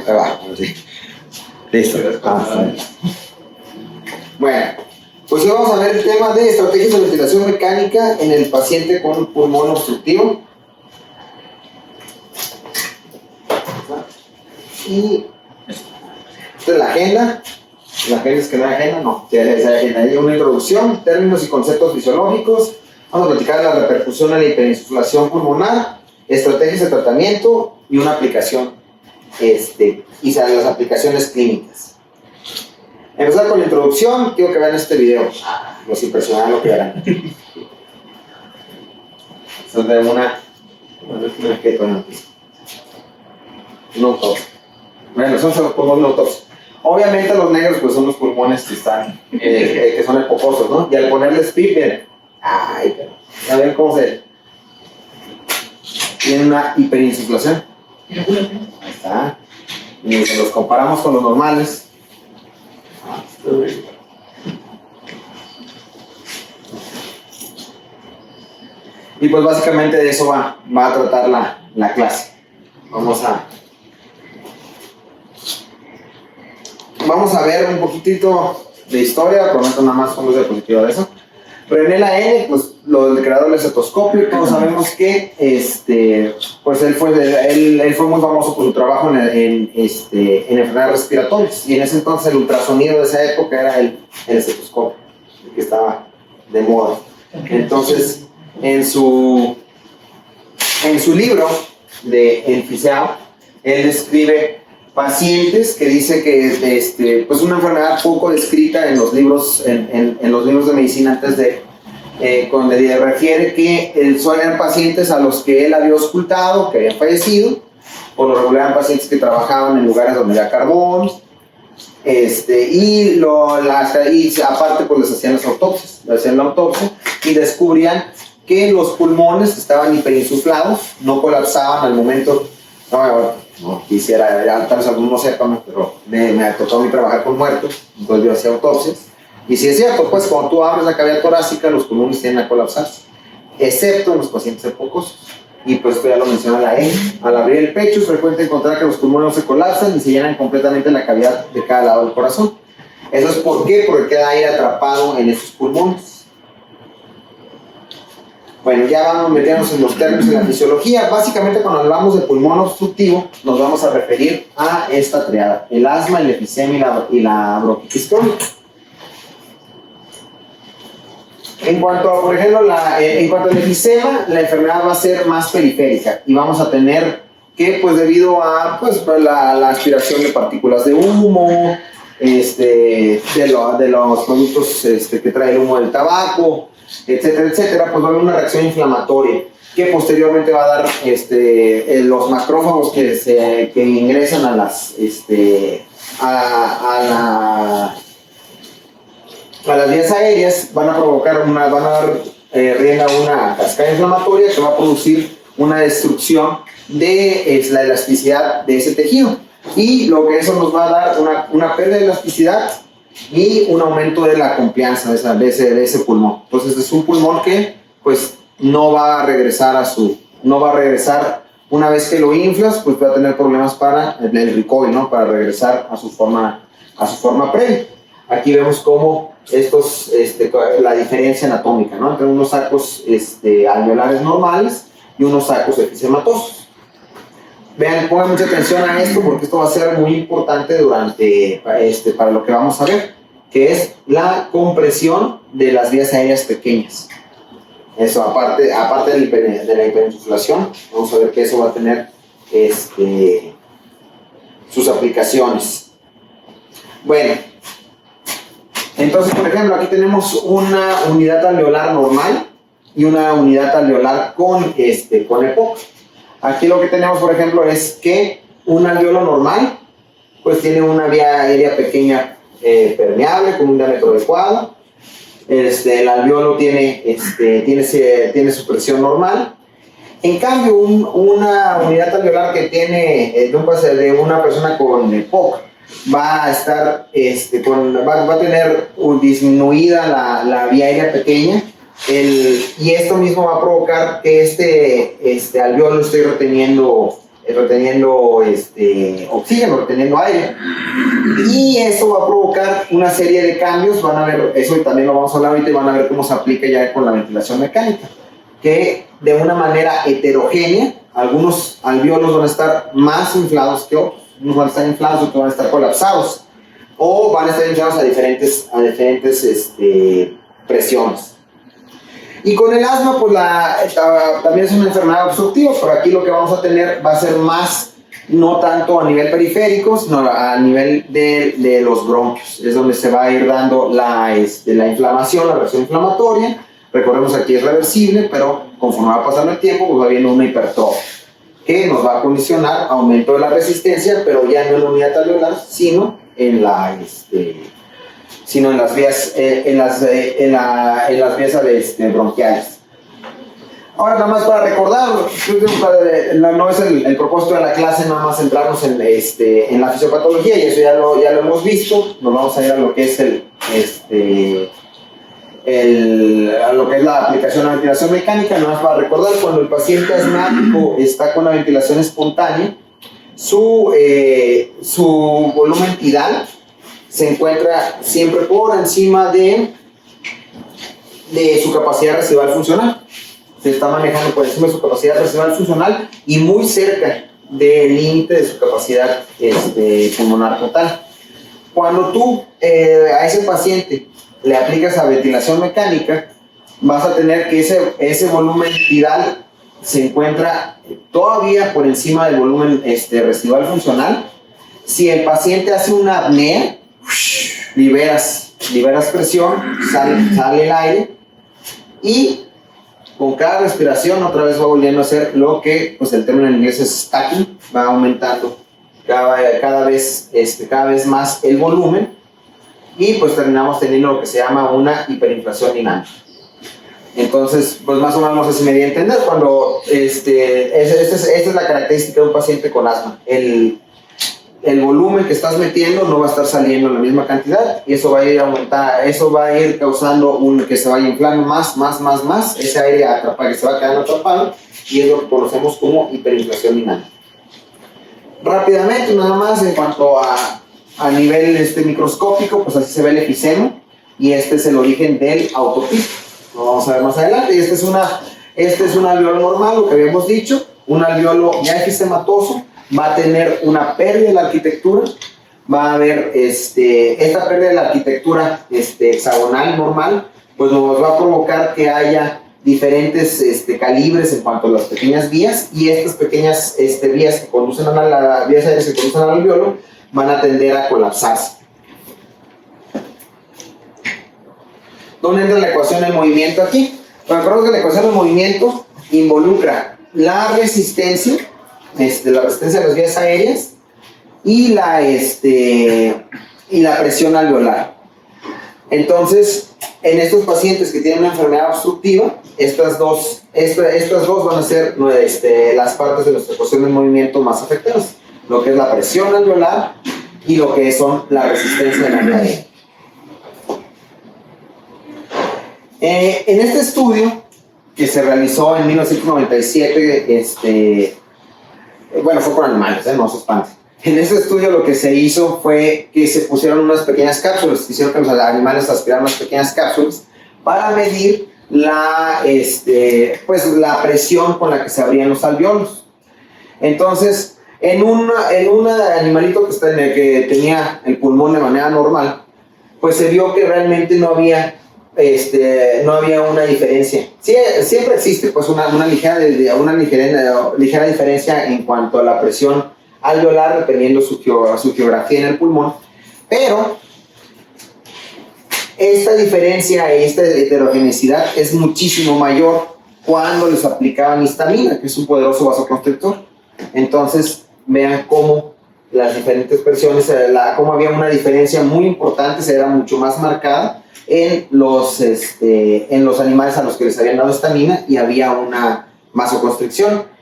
Ahí va. Sí. Listo. Bueno, pues hoy vamos a ver el tema de estrategias de ventilación mecánica en el paciente con pulmón obstructivo. Y esta es la agenda. La agenda es que no hay agenda, no. Hay una introducción, términos y conceptos fisiológicos. Vamos a platicar de la repercusión en la hiperinsuflación pulmonar, estrategias de tratamiento y una aplicación. Y las aplicaciones clínicas. Empezar con la introducción, quiero que vean este video. Los impresionará lo que verán. Son de una autopsia. Bueno, son los pulmones de autopsia. Obviamente los negros pues son los pulmones que están, que son epocosos, ¿no? Y al ponerles PIP, miren, a ver cómo se tiene una hiperinsuflación. Ahí está. Y si los comparamos con los normales. Y pues básicamente de eso va a tratar la clase. Vamos a ver un poquitito de historia, prometo nada más con luz diapositiva de eso. René Laenne, pues el creador del estetoscopio, todos sabemos que pues él fue muy famoso por su trabajo en enfermedades respiratorias, y en ese entonces el ultrasonido de esa época era el estetoscopio, que estaba de moda. Entonces, en su libro de Emfiseo, él describe pacientes que dice que pues una enfermedad poco descrita en los libros en los libros de medicina antes de donde refiere que eran pacientes a los que él había auscultado, que habían fallecido. Por lo regular eran pacientes que trabajaban en lugares donde había carbón, y aparte pues les hacían la autopsia y descubrían que los pulmones estaban hiperinsuflados, no colapsaban al momento. No quisiera, tal vez algunos sepan, pero me tocó a mí trabajar con muertos, entonces yo hacía autopsias. Y si es cierto, pues cuando tú abres la cavidad torácica, los pulmones tienden a colapsarse, excepto en los pacientes epocosos. Y pues esto ya lo menciona la E. Al abrir el pecho es frecuente encontrar que los pulmones no se colapsan y se llenan completamente la cavidad de cada lado del corazón. ¿Eso es por qué? Porque queda aire atrapado en esos pulmones. Bueno, ya vamos metiéndonos en los términos de la fisiología. Básicamente, cuando hablamos de pulmón obstructivo, nos vamos a referir a esta triada: el asma, el enfisema y la bronquitis crónica. En cuanto a, por ejemplo, en cuanto al enfisema, la enfermedad va a ser más periférica y vamos a tener que, pues debido a la aspiración de partículas de humo, de los productos que trae el humo del tabaco, etcétera, etcétera, pues va a haber una reacción inflamatoria que posteriormente va a dar los macrófagos que ingresan a las las vías aéreas, van a dar rienda a una cascada inflamatoria que va a producir una destrucción de la elasticidad de ese tejido, y lo que eso nos va a dar una pérdida de elasticidad y un aumento de la complianza de ese pulmón. Entonces es un pulmón que pues no va a regresar una vez que lo inflas, pues va a tener problemas para el recoil, ¿no? Para regresar a su forma previa. Aquí vemos cómo la diferencia anatómica, ¿no? Entre unos sacos alveolares normales y unos sacos efisematosos. Vean, pongan mucha atención a esto porque esto va a ser muy importante para lo que vamos a ver, que es la compresión de las vías aéreas pequeñas. Eso, aparte de la hiperinsuflación, vamos a ver que eso va a tener sus aplicaciones. Bueno, entonces, por ejemplo, aquí tenemos una unidad alveolar normal y una unidad alveolar con EPOC. Aquí lo que tenemos, por ejemplo, es que un alveolo normal pues tiene una vía aérea pequeña permeable con un diámetro adecuado. El alveolo tiene su presión normal. En cambio, una unidad alveolar que tiene de una persona con EPOC va a tener disminuida la vía aérea pequeña, y esto mismo va a provocar que este alveolo esté reteniendo reteniendo oxígeno, reteniendo aire. Y eso va a provocar una serie de cambios. Van a ver, eso también lo vamos a hablar ahorita, y van a ver cómo se aplica ya con la ventilación mecánica. Que de una manera heterogénea, algunos alvéolos van a estar más inflados que otros. Unos van a estar inflados, otros van a estar colapsados. O van a estar inflados a diferentes presiones. Y con el asma, pues también es una enfermedad obstructiva, pero aquí lo que vamos a tener va a ser más, no tanto a nivel periférico, sino a nivel de los bronquios. Es donde se va a ir dando la inflamación, la reacción inflamatoria. Recordemos aquí es reversible, pero conforme va pasando el tiempo, pues va habiendo una hipertrofia que nos va a condicionar aumento de la resistencia, pero ya no en la unidad alveolar, sino en las vías, en las vías bronquiales. Ahora, nada más para recordar, no es el propósito de la clase nada más centrarnos en la fisiopatología, y eso ya lo hemos visto. Nos vamos a ir a lo que es a lo que es la aplicación de la ventilación mecánica. Nada más para recordar, cuando el paciente asmático está con la ventilación espontánea, su volumen tidal se encuentra siempre por encima de su capacidad residual funcional. Se está manejando por encima de su capacidad residual funcional y muy cerca del límite de su capacidad pulmonar total. Cuando tú a ese paciente le aplicas la ventilación mecánica, vas a tener que ese volumen tidal se encuentra todavía por encima del volumen residual funcional. Si el paciente hace una apnea, liberas presión, sale el aire, y con cada respiración otra vez va volviendo a hacer lo que pues el término en inglés es stacking, va aumentando cada vez más el volumen, y pues terminamos teniendo lo que se llama una hiperinflación dinámica. Entonces, pues más o menos, no sé si me di a entender, cuando esta es la característica de un paciente con asma. El volumen que estás metiendo no va a estar saliendo en la misma cantidad, y eso va a ir eso va a ir causando que se vaya inflando más, ese aire que se va quedando atrapado, y es lo que conocemos como hiperinflación dinámica. Rápidamente, nada más, en cuanto a nivel microscópico, pues así se ve el efisema, y este es el origen del autopico. Lo vamos a ver más adelante. Y este es un alveolo normal, lo que habíamos dicho, un alveolo ya efisematoso. Va a tener una pérdida de la arquitectura, va a haber esta pérdida de la arquitectura hexagonal normal, pues nos va a provocar que haya diferentes calibres en cuanto a las pequeñas vías, y estas pequeñas vías que conducen vías aéreas que conducen al alveolo van a tender a colapsarse. ¿Dónde entra la ecuación del movimiento aquí? Bueno, recordemos que la ecuación del movimiento involucra la resistencia, la resistencia de las vías aéreas y la presión alveolar. Entonces, en estos pacientes que tienen una enfermedad obstructiva, estas dos van a ser las partes de nuestra ecuación del movimiento más afectadas, lo que es la presión alveolar y lo que son la resistencia de la vía aérea. En este estudio que se realizó en 1997, bueno, fue con animales, no se espanten. En este estudio lo que se hizo fue que se pusieron unas pequeñas cápsulas, hicieron que los animales aspiraran unas pequeñas cápsulas para medir la presión con la que se abrían los alvéolos. Entonces, en un animalito que tenía el pulmón de manera normal, pues se vio que realmente no había una diferencia. Sí, siempre existe pues una ligera diferencia en cuanto a la presión alveolar, dependiendo su geografía en el pulmón, pero esta diferencia y esta heterogeneidad es muchísimo mayor cuando les aplicaban histamina, que es un poderoso vasoconstrictor. Entonces vean cómo las diferentes presiones, cómo había una diferencia muy importante, se era mucho más marcada en los animales a los que les habían dado histamina, y había una vasoconstricción.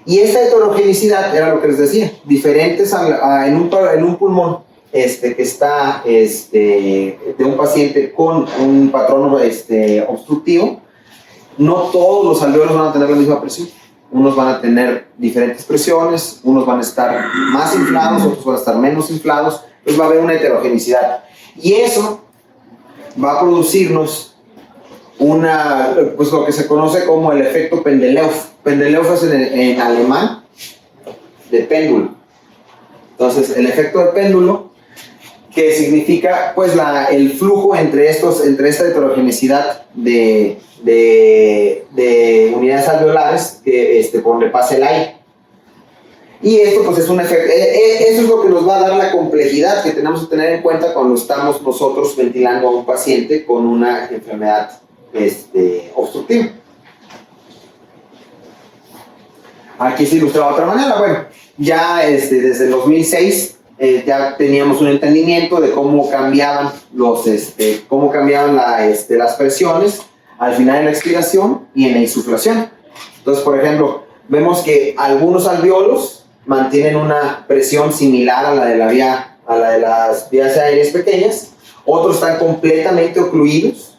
Y esta heterogeneidad era lo que les decía, diferentes en un pulmón que está de un paciente con un patrón obstructivo, no todos los alvéolos van a tener la misma presión. unos van a tener diferentes presiones, unos van a estar más inflados, otros van a estar menos inflados, entonces va a haber una heterogeneidad. Y eso va a producirnos pues lo que se conoce como el efecto Pendeleuf. Pendeleuf es en alemán de péndulo. Entonces, el efecto de péndulo, que significa pues el flujo entre esta heterogeneidad de unidades alveolares por donde pasa el aire. Y esto pues es un efecto, eso es lo que nos va a dar la complejidad que tenemos que tener en cuenta cuando estamos nosotros ventilando a un paciente con una enfermedad obstructiva. Aquí se ilustra de otra manera. Bueno, ya desde el 2006 ya teníamos un entendimiento de cómo cambiaban las presiones al final de la expiración y en la insuflación. Entonces, por ejemplo, vemos que algunos alvéolos mantienen una presión similar a la de las vías aéreas pequeñas, otros están completamente ocluidos,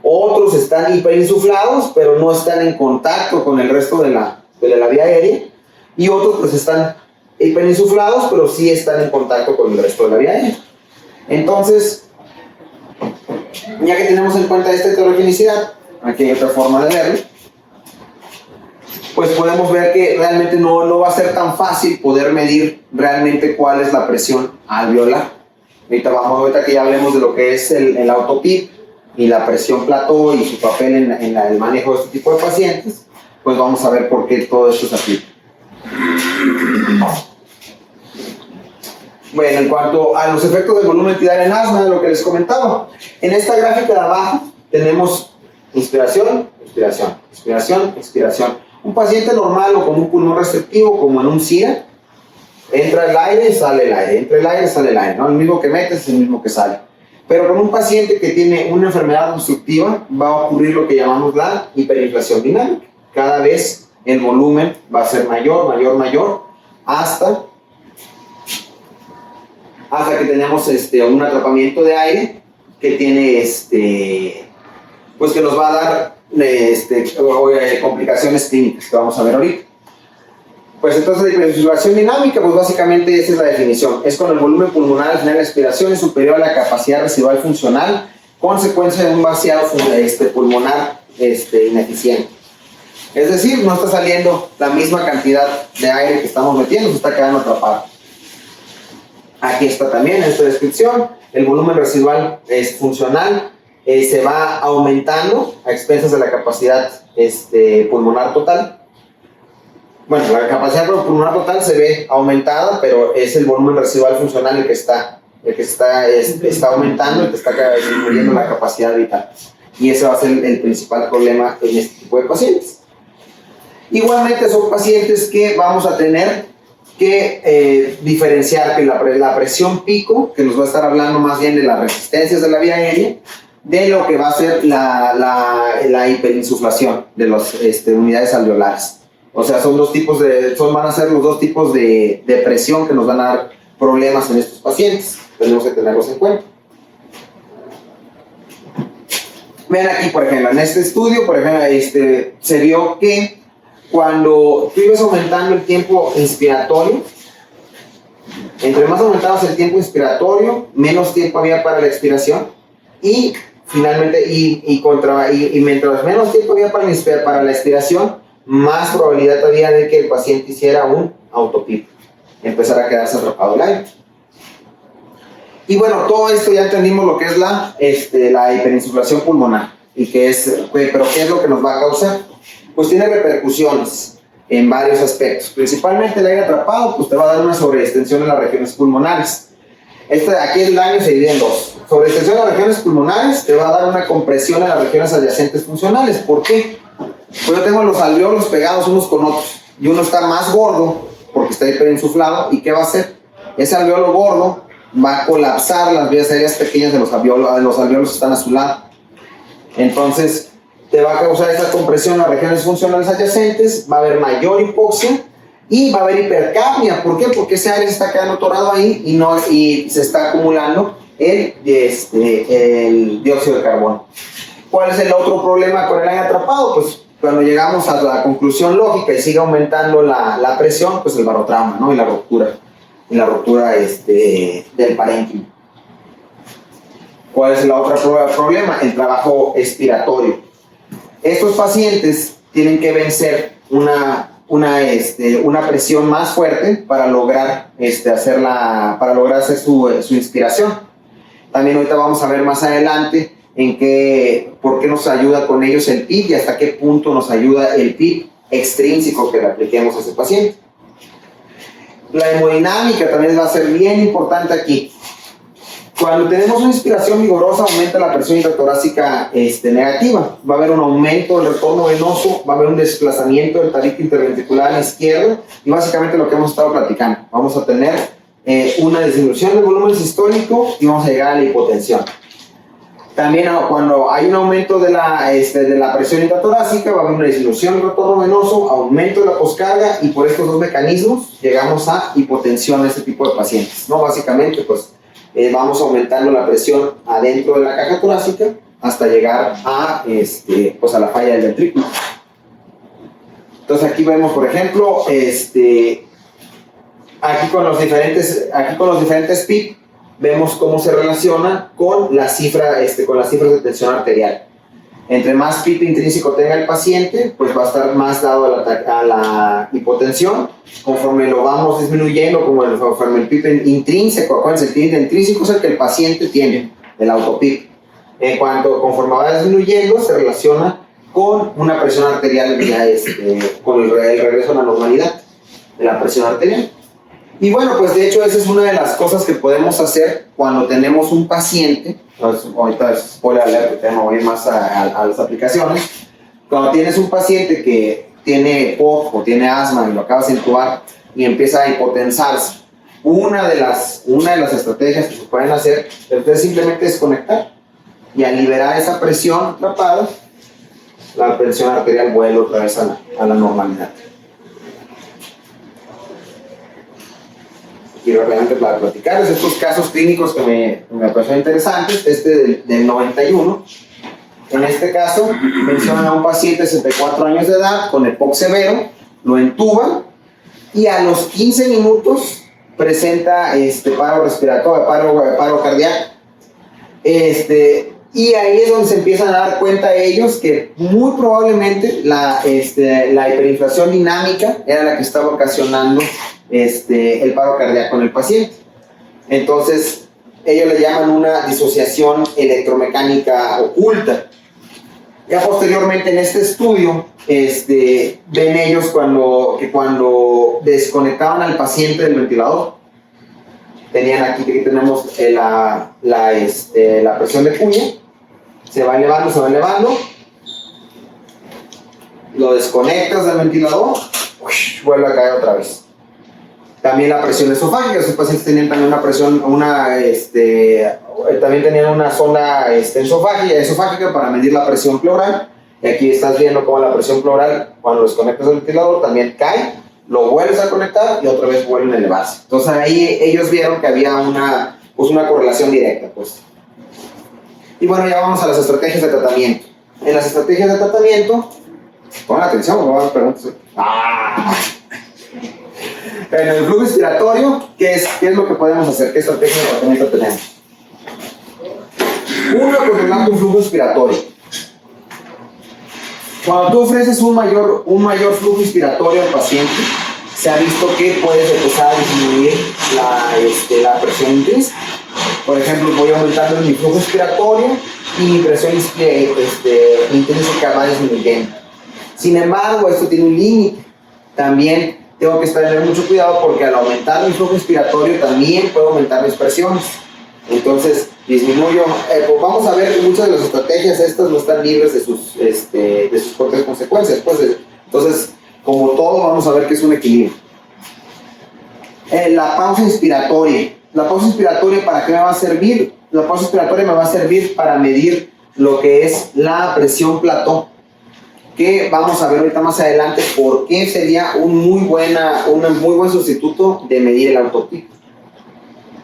otros están hiperinsuflados, pero no están en contacto con el resto de la vía aérea, y otros pues están hiperinsuflados, pero sí están en contacto con el resto de la vía aérea. Entonces, ya que tenemos en cuenta esta heterogeneidad, aquí hay otra forma de verlo, pues podemos ver que realmente no va a ser tan fácil poder medir realmente cuál es la presión alveolar. Ahorita que ya hablemos de lo que es el autopip y la presión plató y su papel en el manejo de este tipo de pacientes, pues vamos a ver por qué todo esto se aplica. Bueno, en cuanto a los efectos del volumen tidal en asma, de lo que les comentaba, en esta gráfica de abajo tenemos inspiración, expiración, inspiración, expiración. Un paciente normal o con un pulmón receptivo, como en un CIRA, entra el aire y sale el aire, entra el aire y sale el aire, ¿no? El mismo que metes es el mismo que sale. Pero con un paciente que tiene una enfermedad obstructiva va a ocurrir lo que llamamos la hiperinflación dinámica. Cada vez el volumen va a ser mayor, mayor, mayor, hasta que tenemos un atrapamiento de aire que tiene pues que nos va a dar complicaciones clínicas que vamos a ver ahorita. Pues entonces la hiperinsuflación dinámica, pues básicamente esa es la definición. Es cuando el volumen pulmonar al final de la expiración es superior a la capacidad residual funcional, consecuencia de un vaciado pulmonar ineficiente. Es decir, no está saliendo la misma cantidad de aire que estamos metiendo, se está quedando atrapado. Aquí está también en esta descripción, el volumen residual funcional se va aumentando a expensas de la capacidad pulmonar total. Bueno, la capacidad pulmonar total se ve aumentada, pero es el volumen residual funcional el que está aumentando, el que está disminuyendo la capacidad vital. Y ese va a ser el principal problema en este tipo de pacientes. Igualmente son pacientes que vamos a tener que diferenciar que la presión pico, que nos va a estar hablando más bien de las resistencias de la vía aérea, de lo que va a ser la hiperinsuflación de las unidades alveolares. O sea, van a ser los dos tipos de presión que nos van a dar problemas en estos pacientes. Tenemos que tenerlos en cuenta. Vean aquí, por ejemplo, en este estudio, por ejemplo, se vio que cuando tú ibas aumentando el tiempo inspiratorio, entre más aumentabas el tiempo inspiratorio, menos tiempo había para la expiración, y finalmente, mientras menos tiempo había para la expiración, más probabilidad había de que el paciente hiciera un autopip, empezara a quedarse atrapado el aire. Y bueno, todo esto ya entendimos lo que es la hiperinsuflación pulmonar, pero ¿qué es lo que nos va a causar? Pues tiene repercusiones en varios aspectos. Principalmente el aire atrapado, pues te va a dar una sobreextensión en las regiones pulmonares. Aquí el daño se divide en dos. Sobreextensión en las regiones pulmonares te va a dar una compresión en las regiones adyacentes funcionales. ¿Por qué? Pues yo tengo los alvéolos pegados unos con otros, y uno está más gordo porque está hiperinsuflado. ¿Y qué va a hacer? Ese alvéolo gordo va a colapsar las vías aéreas pequeñas de los alvéolos que están a su lado. Entonces te va a causar esa compresión en las regiones funcionales adyacentes, va a haber mayor hipoxia y va a haber hipercapnia. ¿Por qué? Porque ese aire se está quedando atorado ahí y se está acumulando el dióxido de carbono. ¿Cuál es el otro problema con el aire atrapado? Pues cuando llegamos a la conclusión lógica y sigue aumentando la presión, pues el barotrauma, ¿no? Y la ruptura del parénquima. ¿Cuál es el otro problema? El trabajo expiratorio. Estos pacientes tienen que vencer una presión más fuerte para lograr hacer su inspiración. También ahorita vamos a ver más adelante por qué nos ayuda con ellos el PIP y hasta qué punto nos ayuda el PIP extrínseco que le apliquemos a ese paciente. La hemodinámica también va a ser bien importante aquí. Cuando tenemos una inspiración vigorosa, aumenta la presión intratorácica negativa. Va a haber un aumento del retorno venoso, va a haber un desplazamiento del tabique interventricular al izquierdo y básicamente lo que hemos estado platicando. Vamos a tener una disminución del volumen sistólico y vamos a llegar a la hipotensión. También cuando hay un aumento de la presión intratorácica, va a haber una disminución del retorno venoso, aumento de la poscarga y por estos dos mecanismos llegamos a hipotensión en este tipo de pacientes, ¿no? Básicamente, pues vamos aumentando la presión adentro de la caja torácica hasta llegar a la falla del ventrículo. Entonces aquí vemos, por ejemplo, aquí con los diferentes PIP, vemos cómo se relaciona con las cifras de tensión arterial. Entre más PIP intrínseco tenga el paciente, pues va a estar más dado a la hipotensión. Conforme lo vamos disminuyendo, conforme el PIP intrínseco, acuérdense, el PIP intrínseco es el que el paciente tiene, el autoPIP. Conforme va disminuyendo, se relaciona con una presión arterial, con el regreso a la normalidad de la presión arterial. Y bueno, pues de hecho esa es una de las cosas que podemos hacer cuando tenemos un paciente. Ahorita spoiler alert, que tengo que ir más a las aplicaciones. Cuando tienes un paciente que tiene POC o tiene asma y lo acabas de intubar y empieza a hipotensarse, una de las estrategias que se pueden hacer es simplemente desconectar y al liberar esa presión atrapada, la presión arterial vuelve otra vez a la normalidad. Quiero realmente para platicarles estos casos clínicos que me parecieron interesantes. Del 91, en este caso mencionan a un paciente de 64 años de edad con EPOC severo, lo entuban y a los 15 minutos presenta paro respiratorio, paro cardíaco. Y ahí es donde se empiezan a dar cuenta ellos que muy probablemente la hiperinflación dinámica era la que estaba ocasionando el paro cardíaco en el paciente. Entonces ellos le llaman una disociación electromecánica oculta. Ya posteriormente en este estudio ven ellos cuando desconectaban al paciente del ventilador, tenían aquí tenemos la presión de cuña, se va elevando, lo desconectas del ventilador, vuelve a caer otra vez. También la presión esofágica, esos pacientes tenían también también tenían una sonda esofágica para medir la presión pleural. Y aquí estás viendo cómo la presión pleural, cuando lo desconectas del ventilador, también cae, lo vuelves a conectar y otra vez vuelven a elevarse. Entonces ahí ellos vieron que había una correlación directa, pues. Y bueno, ya vamos a las estrategias de tratamiento. En las estrategias de tratamiento, pongan atención, me van a preguntar. En el flujo inspiratorio, ¿qué es lo que podemos hacer? ¿Qué estrategia de tratamiento tenemos? Uno, controlando un flujo inspiratorio. Cuando tú ofreces un mayor flujo inspiratorio al paciente, se ha visto que puedes empezar a disminuir la presión intrínseca. Por ejemplo, voy aumentando mi flujo inspiratorio y mi presión intrínseca va disminuyendo. Sin embargo, esto tiene un límite. También tengo que tener mucho cuidado porque al aumentar mi flujo inspiratorio también puedo aumentar mis presiones. Entonces disminuyo, vamos a ver que muchas de las estrategias estas no están libres de sus propias consecuencias. Entonces, como todo, vamos a ver que es un equilibrio. La pausa inspiratoria. ¿La pausa inspiratoria para qué me va a servir? La pausa inspiratoria me va a servir para medir lo que es la presión plató, que vamos a ver ahorita más adelante por qué sería un muy buen sustituto de medir el autopip.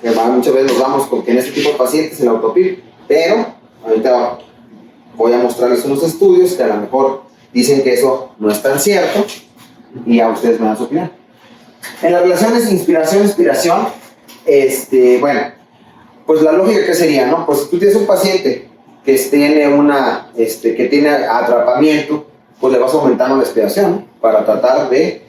Muchas veces nos vamos con que en este tipo de pacientes el autopip, pero ahorita voy a mostrarles unos estudios que a lo mejor dicen que eso no es tan cierto y a ustedes me dan su opinión. En las relaciones inspiración-expiración, bueno, pues la lógica que sería, ¿no? Pues si tú tienes un paciente que tiene atrapamiento, pues le vas aumentando la expiración, ¿no? Para tratar de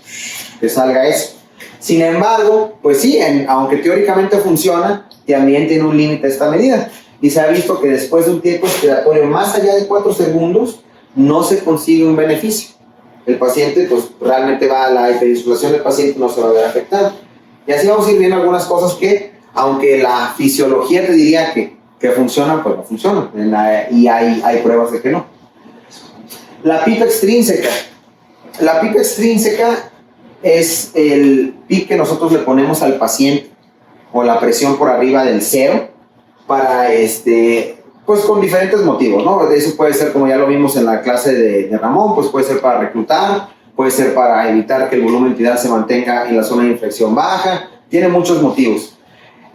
que salga eso. Sin embargo, pues sí, aunque teóricamente funciona, también tiene un límite esta medida. Y se ha visto que después de un tiempo expiratorio más allá de 4 segundos, no se consigue un beneficio. El paciente, pues realmente la hiperinsulación del paciente no se va a ver afectada. Y así vamos a ir viendo algunas cosas que, aunque la fisiología te diría que funcionan, pues no funcionan. Y hay pruebas de que no. La pipa extrínseca. La pipa extrínseca es el PIC que nosotros le ponemos al paciente, o la presión por arriba del 0, para pues con diferentes motivos, ¿no? Eso puede ser, como ya lo vimos en la clase de Ramón, pues puede ser para reclutar, puede ser para evitar que el volumen entidad se mantenga en la zona de inflexión baja, tiene muchos motivos.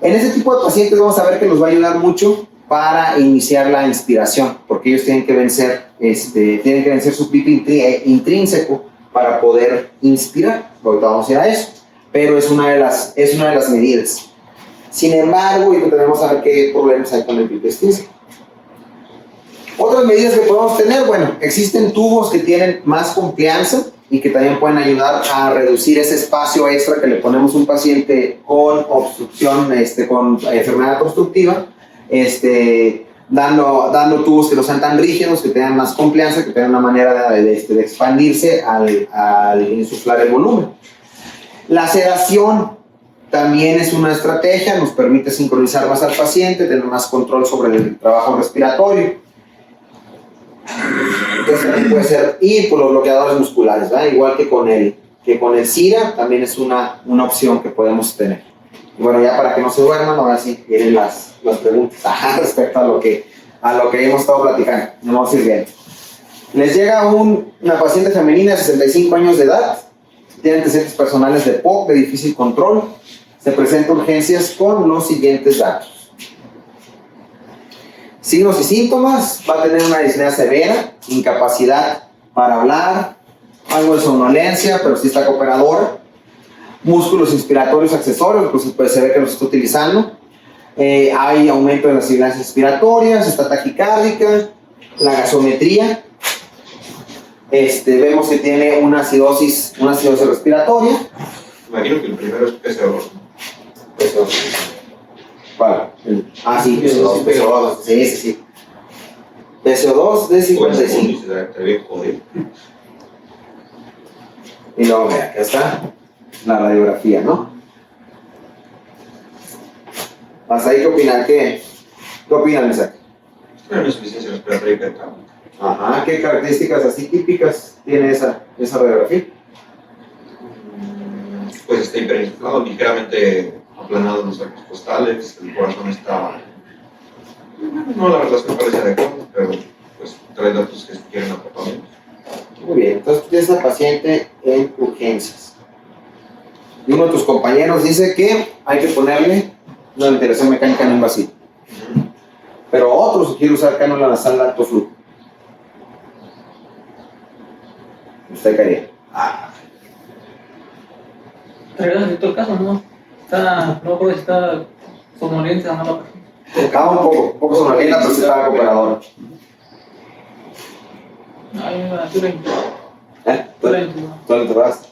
En ese tipo de pacientes vamos a ver que nos va a ayudar mucho para iniciar la inspiración, porque ellos tienen que vencer su PIP intrínseco para poder inspirar. Ahorita vamos a ir a eso, pero es una de las medidas. Sin embargo, y tenemos a ver qué problemas hay con el PIP extrínseco. Otras medidas que podemos tener, bueno, existen tubos que tienen más confianza y que también pueden ayudar a reducir ese espacio extra que le ponemos a un paciente con obstrucción, con enfermedad obstructiva, dando tubos que no sean tan rígidos, que tengan más confianza, que tengan una manera de expandirse al insuflar el volumen. La sedación también es una estrategia, nos permite sincronizar más al paciente, tener más control sobre el trabajo respiratorio. Entonces también puede ser, y por los bloqueadores musculares, ¿verdad? Igual que con el SIRA, también es una opción que podemos tener. Y bueno, ya para que no se duerman, ahora sí vienen las preguntas respecto a lo que hemos estado platicando. No vamos a ir bien. Les llega una paciente femenina de 65 años de edad, tiene antecedentes personales de POC, de difícil control, se presenta urgencias con los siguientes datos. Signos y síntomas: va a tener una disnea severa, incapacidad para hablar, algo de somnolencia, pero sí está cooperadora, músculos inspiratorios accesorios, pues se ve que los está utilizando, hay aumento de las sibilancias respiratorias, está taquicárdica, la gasometría, vemos que tiene una acidosis respiratoria. Imagino que el primero es PCO2. ¿Cuál? Sí, PCO2. Sí. PCO2 de 55. Y luego, mira, acá está la radiografía, ¿no? Hasta ahí, ¿qué opinan? ¿Qué opinan, Isaac? Una insuficiencia respiratoria hipercámbica. Ajá, ¿qué características así típicas tiene esa radiografía? Pues está hiperinflado, ligeramente aplanado los arcos costales, el corazón está... No, la verdad es que parece adecuado, pero pues trae datos que quieren atrapamiento. Muy bien, entonces tú tienes a paciente en urgencias. Y uno de tus compañeros dice que hay que ponerle una ventilación mecánica no invasiva. Pero otro sugiere usar cánula nasal de alto flujo. Usted caería. En todo el caso, ¿no? No puedo si está somnoliente o no la persona. Estaba un poco somnolienta, pero sí estaba cooperadora. Tú la intubaste.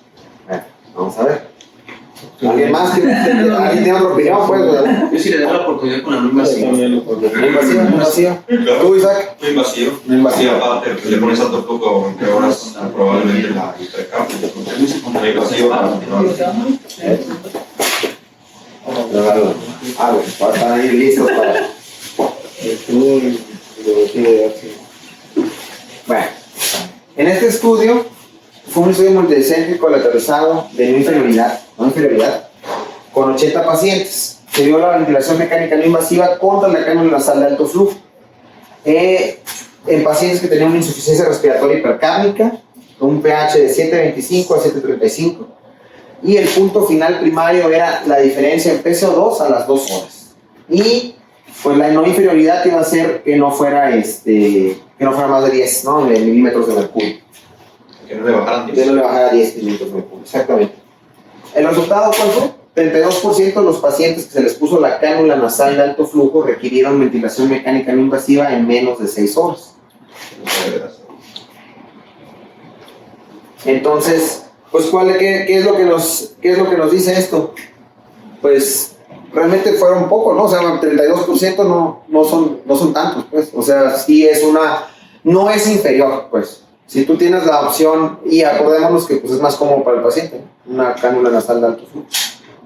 Vamos a ver. ¿Alguien más? ¿Alguien tiene otra opinión? Pues, yo sí le doy la oportunidad con la no invasiva. ¿No invasiva? ¿Tú, Isaac? No invasivo. No invasivo. Sí, aparte, pues, le pones alto flujo, en horas probablemente la hipercámbica. No invasiva. Bueno, están ahí listos para... Bueno, en este estudio fue un estudio multicéntrico lateralizado de no inferioridad, con 80 pacientes. Se dio la ventilación mecánica no invasiva contra la cánula nasal de alto flujo. En pacientes que tenían una insuficiencia respiratoria hipercámbica, con un pH de 7.25 a 7.35. Y el punto final primario era la diferencia en PCO2 a las 2 horas. Y pues la no inferioridad iba a ser que no fuera más de 10, ¿no? Milímetros de mercurio. Que no le bajaran que 10. no le bajara 10 milímetros de mercurio, exactamente. El resultado, ¿cuál fue? 32% de los pacientes que se les puso la cánula nasal de alto flujo requirieron ventilación mecánica no invasiva en menos de 6 horas. Entonces, pues, ¿qué es lo que nos dice esto? Pues, realmente fueron pocos, ¿no? O sea, 32% no son tantos, pues. O sea, sí es no es inferior, pues. Si tú tienes la opción, y acordémonos que pues, es más cómodo para el paciente, ¿no? Una cánula nasal de alto flujo.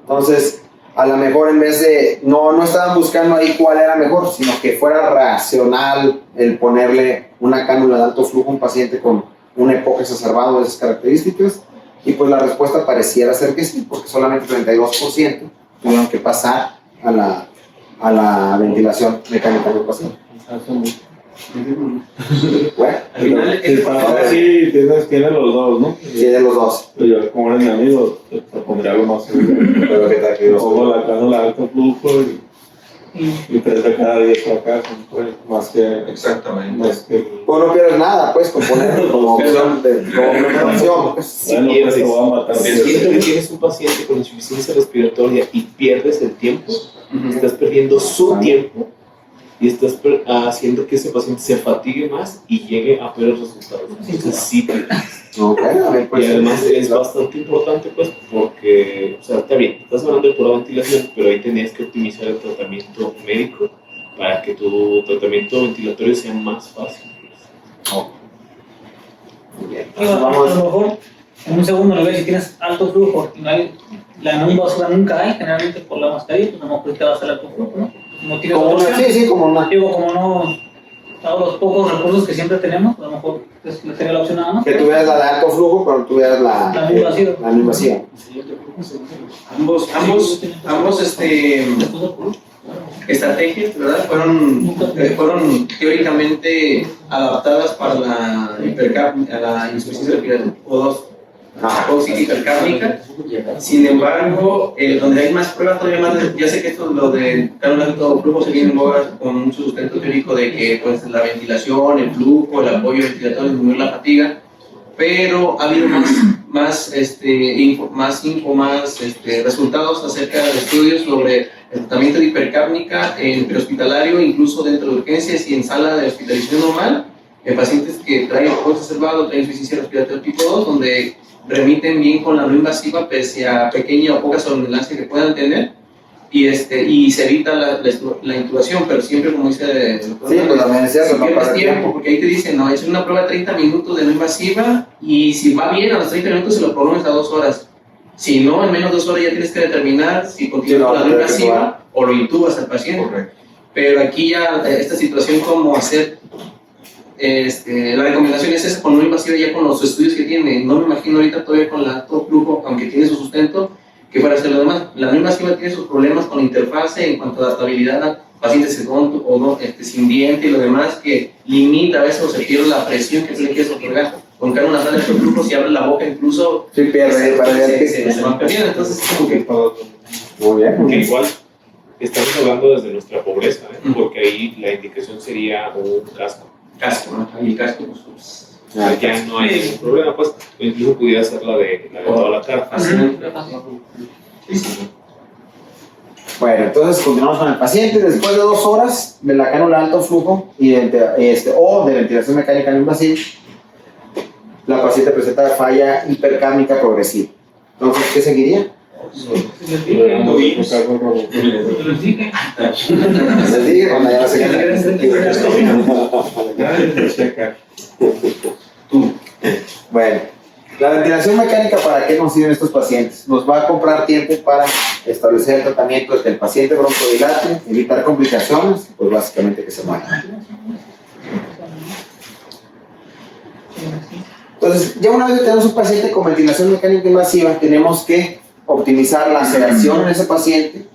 Entonces, a lo mejor en vez de, no estaban buscando ahí cuál era mejor, sino que fuera racional el ponerle una cánula de alto flujo a un paciente con un EPOC exacerbado de esas características, y pues la respuesta pareciera ser que sí, porque solamente 32% tuvieron que pasar a la ventilación mecánica del paciente. Bueno, Al final, sí, tiene los dos, ¿no? tiene los dos. Yo, como eres mi amigo, te pondría algo más seguro. Pero ¿qué tal que yo Pongo la cánula de alto flujo y 3 de cada 10 acá, pues, más que. Exactamente. pues no pierdes nada, pues, con ponerlo como opción, como primera opción. Pues. Bueno, pues te voy a matar. Siempre que tienes un paciente con insuficiencia respiratoria y pierdes el tiempo, estás perdiendo su tiempo y estás haciendo que ese paciente se fatigue más y llegue a peores resultados. Entonces sí, Pues, y además es bastante importante, pues, porque, o sea, está bien, estás hablando de pura ventilación, pero ahí tenías que optimizar el tratamiento médico para que tu tratamiento ventilatorio sea más fácil. Muy bien. Digo, a lo mejor en un segundo nivel, si tienes alto flujo, la no invasiva nunca hay, generalmente por la mascarilla, pues a lo mejor te vas al alto flujo, ¿no? No tienes Como otra una, opción. sí, como una. Digo, como no, todos los pocos recursos que siempre tenemos, a lo mejor sería la opción nada más. Que tuvieras la de alto flujo, pero tuvieras la no invasiva. la no invasiva. Ambos estrategias, ¿verdad? Fueron teóricamente adaptadas para la insuficiencia respiratoria tipo 2, hipóxica hipercárnica. Sin embargo, donde hay más pruebas, todavía más, ya sé que esto lo de cánula de alto flujo se viene en boga con mucho sustento teórico de que pues, la ventilación, el flujo, el apoyo ventilatorio disminuye la fatiga, pero ha habido más resultados acerca de estudios sobre el tratamiento de hipercárnica en prehospitalario, incluso dentro de urgencias y en sala de hospitalización normal, en pacientes que traen EPOC exacerbado, traen insuficiencia respiratoria tipo 2, donde remiten bien con la no invasiva pese a pequeña o poca somnolencia que puedan tener, y se evita la intubación, pero siempre, como dice el doctor, Sí, pues también es cierto, si no pierdes para tiempo, porque ahí te dicen, no, es una prueba de 30 minutos de no invasiva, y si va bien a los 30 minutos se lo prolongas a 2 horas. Si no, en menos de 2 horas ya tienes que determinar si continúas con la no invasiva o lo intubas al paciente. Correcto. Pero aquí ya esta situación, como hacer, la recomendación es esa con no invasiva, ya con los estudios que tiene. No me imagino ahorita todavía con el alto flujo, aunque tiene su sustento, que para hacer lo demás. La no invasiva tiene sus problemas con interfase en cuanto a adaptabilidad a pacientes sin diente y lo demás, que limita a veces o se pierde la presión que tú le quieres otorgar. Con cánula nasal de alto flujo, si abre la boca incluso Sí, pierde, se va perdiendo. Entonces es como que Muy bien. Que igual estamos hablando desde nuestra pobreza, porque ahí la indicación sería un casco. casco, ¿no? Y el casco, pues, Ya no hay ningún problema, pues, o incluso pudiera ser la de toda la cara. Bueno, entonces continuamos con el paciente. Después de 2 horas de la cánula de alto flujo o de ventilación mecánica no invasiva, la paciente presenta falla hipercárnica progresiva. Entonces, ¿qué seguiría? Les dije, cuando ya Bueno, la ventilación mecánica, ¿para qué nos sirven estos pacientes? Nos va a comprar tiempo para establecer el tratamiento de que el paciente broncodilate, evitar complicaciones, pues básicamente que se muera. Entonces, ya una vez que tenemos un paciente con ventilación mecánica invasiva, tenemos que optimizar la sedación en ese paciente.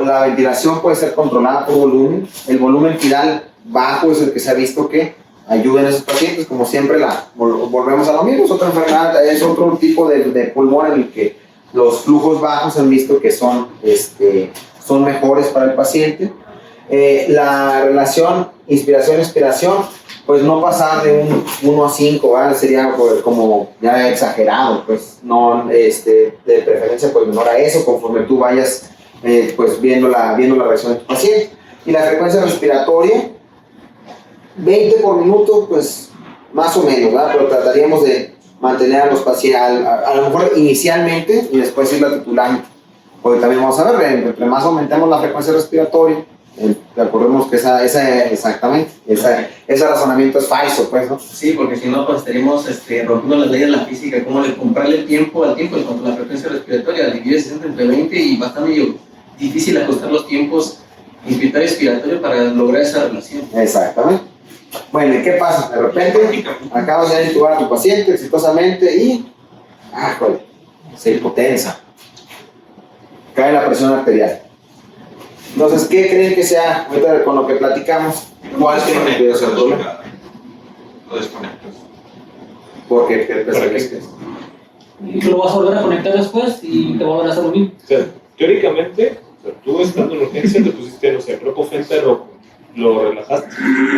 La ventilación puede ser controlada por volumen. El volumen final bajo es el que se ha visto que ayuda en esos pacientes. Como siempre, volvemos a lo mismo, es otra enfermedad, es otro tipo de pulmón en el que los flujos bajos se han visto que son mejores para el paciente. La relación inspiración-expiración pues no pasar de un 1 a 5, ¿vale? Sería pues, como ya exagerado, pues no, de preferencia pues menor a eso, conforme tú vayas pues viendo la reacción de tu paciente. Y la frecuencia respiratoria, 20 por minuto, pues más o menos, ¿verdad? Pero trataríamos de mantener a los pacientes, a lo mejor inicialmente, y después irla titulando. Porque también vamos a ver, entre más aumentemos la frecuencia respiratoria, recordemos que exactamente, ese razonamiento es falso, pues, ¿no? Sí, porque si no, pues estaríamos rompiendo las leyes de la física, como comprarle el tiempo al tiempo en cuanto a la frecuencia respiratoria, divide 60 entre 20 y va a estar medio difícil ajustar los tiempos inspiratorio y expiratorio para lograr esa relación. Exactamente. Bueno, ¿y qué pasa? De repente, acabas de intubar a tu paciente exitosamente y, joder, se hipotensa. Cae la presión arterial. Entonces, ¿qué creen que sea, ahorita con lo que platicamos? ¿Cuál creen que puede ser el problema? Lo desconectas. ¿Por qué? ¿Qué crees que es? Y lo vas a volver a conectar después y te va a volver a hacer lo mismo. O sea, teóricamente, tú estando en urgencia te pusiste, no sé, propofenta rojo, lo relajaste,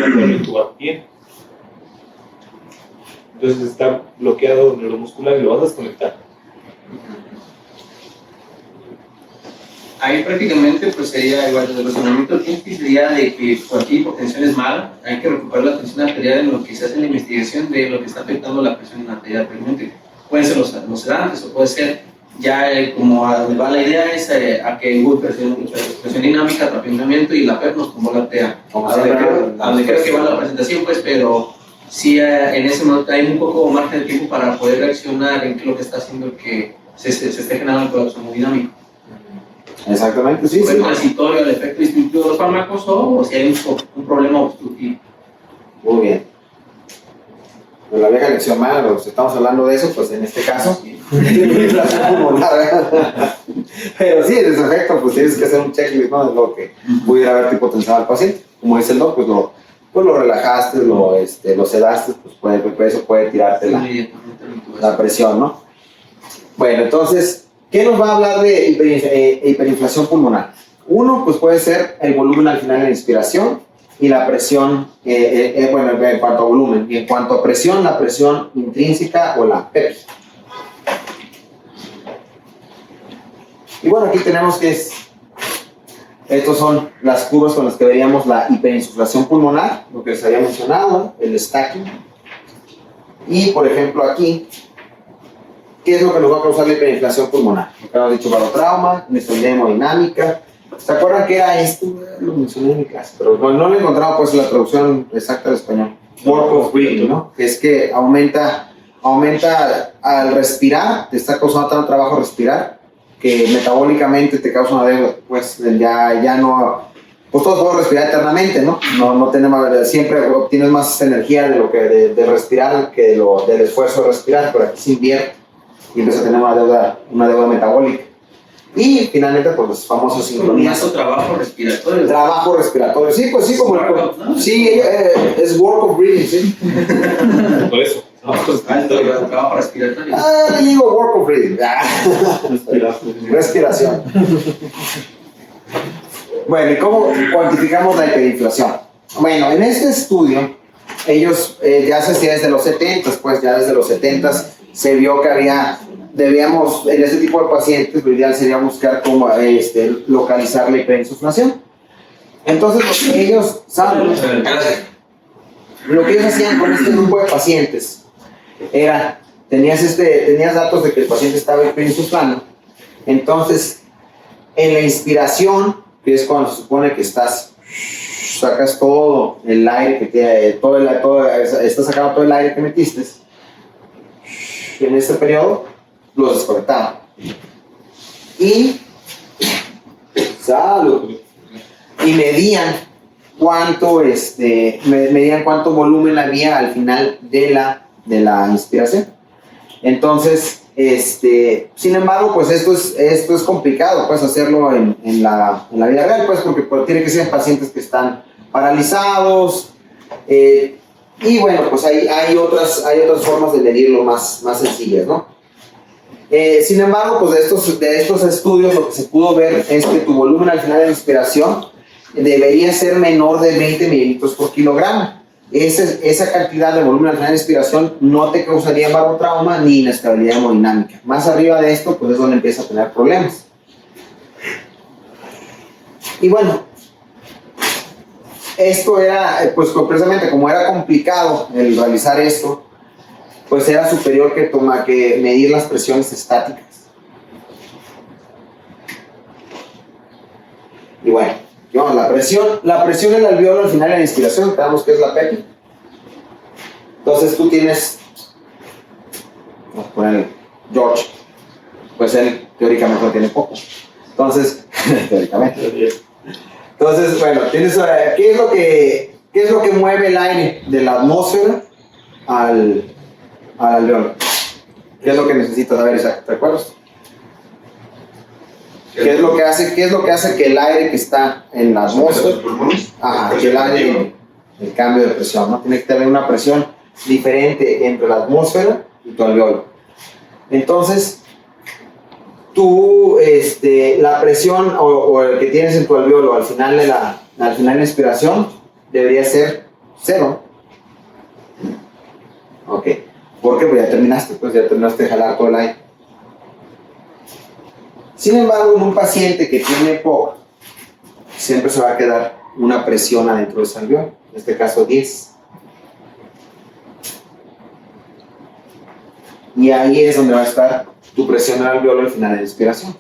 para poder intubar bien. Entonces está bloqueado el neuromuscular y lo vas a desconectar. Ahí prácticamente pues sería igual, el razonamiento clínico sería de que cualquier hipotensión es mala, hay que recuperar la tensión arterial en lo que se hace en la investigación de lo que está afectando la presión arterial realmente. Pueden ser los sedantes o puede ser ya como a donde va la idea es a que hubo presión dinámica, atrofiamiento y la PEP nos tomó la TEA. A donde creo que va la presentación pues, pero sí en ese momento hay un poco margen de tiempo para poder reaccionar en qué es lo que está haciendo que se esté generando el colapso hemodinámico. Exactamente, sí, ¿Fue sí. transitorio al efecto distintivo de los fármacos o si hay un problema obstructivo? Muy bien. En la vieja lección más, si estamos hablando de eso, pues en este caso, inflación pulmonar. Pero sí, en ese efecto, pues tienes que hacer un checklist, ¿no? De lo que pudiera haber hipotenciado al paciente. Como dice el doc, pues lo relajaste, lo sedaste, pues eso puede tirarte la presión, ¿no? Bueno, entonces, ¿qué nos va a hablar de hiperinflación pulmonar? Uno, pues puede ser el volumen al final de la inspiración y la presión, bueno, en cuanto a volumen. Y en cuanto a presión, la presión intrínseca o la PEP. Y bueno, aquí tenemos que estos son las curvas con las que veríamos la hiperinsuflación pulmonar, lo que les había mencionado, el stacking. Y, por ejemplo, aquí, ¿qué es lo que nos va a causar la hiperinflación pulmonar? Lo que hemos dicho, barotrauma, inestabilidad hemodinámica. ¿Se acuerdan que era esto? Lo mencioné en mi clase, pero no lo he encontrado pues la traducción exacta al español. Work of breathing, ¿no? Que es que aumenta al respirar, te está causando tanto trabajo respirar, que metabólicamente te causa una deuda, pues ya no, pues todos podemos respirar eternamente, ¿no? No tenemos, siempre obtienes más energía de lo que de respirar que del esfuerzo de respirar, pero aquí se invierte y empieza a tener una deuda metabólica. Y finalmente, pues los famosos sincronías. Trabajo respiratorio. Trabajo respiratorio, sí, pues sí, como ¿no? sí, es work of breathing, sí. Por eso. Trabajo respiratorio. Le digo work of breathing. Respiración. Bueno, ¿y cómo cuantificamos la hiperinflación? Bueno, en este estudio, ellos ya se hacía desde los 70, pues ya desde los 70 se vio que debíamos, en este tipo de pacientes, lo ideal sería buscar cómo localizar la hiperinsuflación. Entonces, lo que ellos saben, lo que ellos hacían con este grupo de pacientes era, tenías datos de que el paciente estaba hiperinsuflando. Entonces, en la inspiración, que es cuando se supone que sacas todo el aire que estás sacando todo el aire que metiste, en este periodo los desconectaban y medían cuánto volumen había al final de la inspiración. Entonces, sin embargo, pues esto es complicado, pues hacerlo en la vida real, pues porque tiene que ser en pacientes que están paralizados, y bueno, pues hay otras formas de medirlo más sencillas, ¿no? Sin embargo, pues de estos estudios lo que se pudo ver es que tu volumen al final de la inspiración debería ser menor de 20 mililitros por kilogramo. esa cantidad de volumen al final de inspiración no te causaría barotrauma ni inestabilidad hemodinámica. Más arriba de esto, pues es donde empieza a tener problemas. Y bueno, esto era, pues precisamente como era complicado el realizar esto, pues era superior que medir las presiones estáticas. Y bueno, la presión del alveolo al final de la inspiración, sabemos que es la PEPI. Entonces tú tienes, vamos a poner George, pues él teóricamente no tiene poco. Entonces, teóricamente. Entonces, bueno, tienes, ¿qué es lo que mueve el aire de la atmósfera al alveolo? ¿Qué es lo que necesitas saber, Isaac? ¿Te acuerdas? ¿Qué es lo que hace que el aire que está en la atmósfera, que el aire, el cambio de presión, ¿no? Tiene que tener una presión diferente entre la atmósfera y tu alveolo. Entonces, tú, la presión o el que tienes en tu alveolo al final de la inspiración debería ser 0. Ok. ¿Por qué? Pues ya terminaste de jalar todo el aire. Sin embargo, en un paciente que tiene POC, siempre se va a quedar una presión adentro del alveolo, en este caso 10. Y ahí es donde va a estar tu presión al alveolo al final de la inspiración.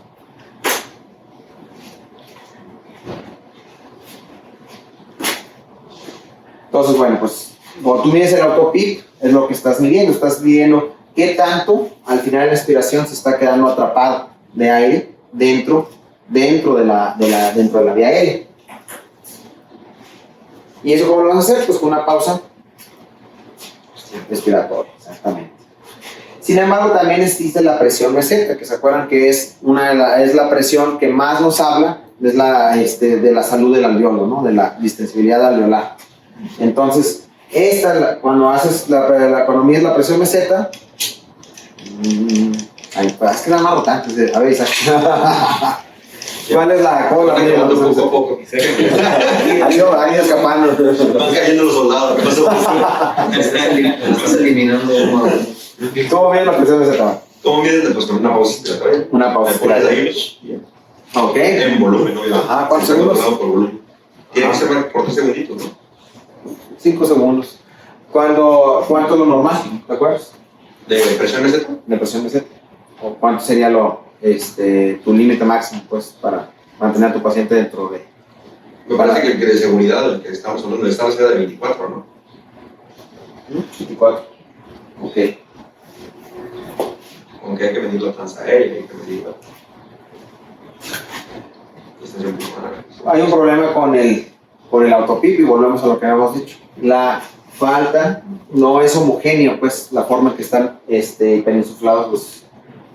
Entonces, bueno, pues cuando tú mides el autopip, es lo que estás midiendo qué tanto al final de la inspiración se está quedando atrapado de aire dentro de la vía aérea. ¿Y eso cómo lo vas a hacer? Pues con una pausa respiratoria, exactamente. Sin embargo, también existe la presión meseta, que se acuerdan que es la presión que más nos habla, es de la salud del alveolo, ¿no? De la distensibilidad alveolar. Entonces, cuando mides la presión meseta, es que nada más rotantes, a ver, Isaac. ¿Cuál es la cola? Poco a poco. Ha ido escapando. Van cayendo los soldados. Estás eliminando. ¿Cómo mides la presión meseta? ¿Cómo mides? Pues con una pausa respiratoria. Una pausa respiratoria. Ok. En volumen, ¿no? Ajá, ¿cuántos segundos? Por volumen. Tiene que ser por 3 segunditos, ¿no? 5 segundos. ¿Cuánto es lo normal? ¿Te acuerdas? ¿De presión meseta? De presión meseta. ¿O cuánto sería tu límite máximo, pues, para mantener a tu paciente dentro de... Me parece que de seguridad, el que estamos hablando, estaba cerca de 24, ¿no? 24. Ok. Aunque hay que medir la transaérea, hay que medir la distensión pulmonar. Hay un problema con el autopip y volvemos a lo que habíamos dicho. La falta no es homogéneo, pues, la forma en que están hiperinsuflados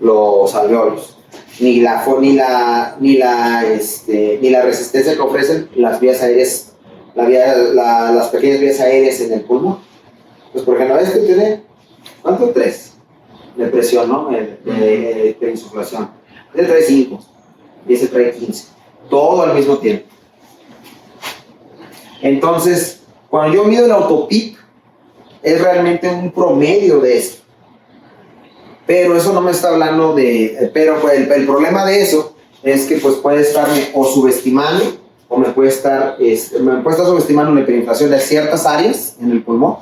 los alveolos. Ni la resistencia que ofrecen las vías aéreas, las pequeñas vías aéreas en el pulmón. Pues, por ejemplo, tiene, ¿cuánto? 3 de presión, ¿no? De hiperinsuflación. Este trae 5 y ese trae 15. Todo al mismo tiempo. Entonces, cuando yo mido el autopip, es realmente un promedio de esto. Pero eso no me está hablando de... Pero pues, el problema de eso es que pues, puede estarme o subestimando o me puede estar subestimando la hiperinflación de ciertas áreas en el pulmón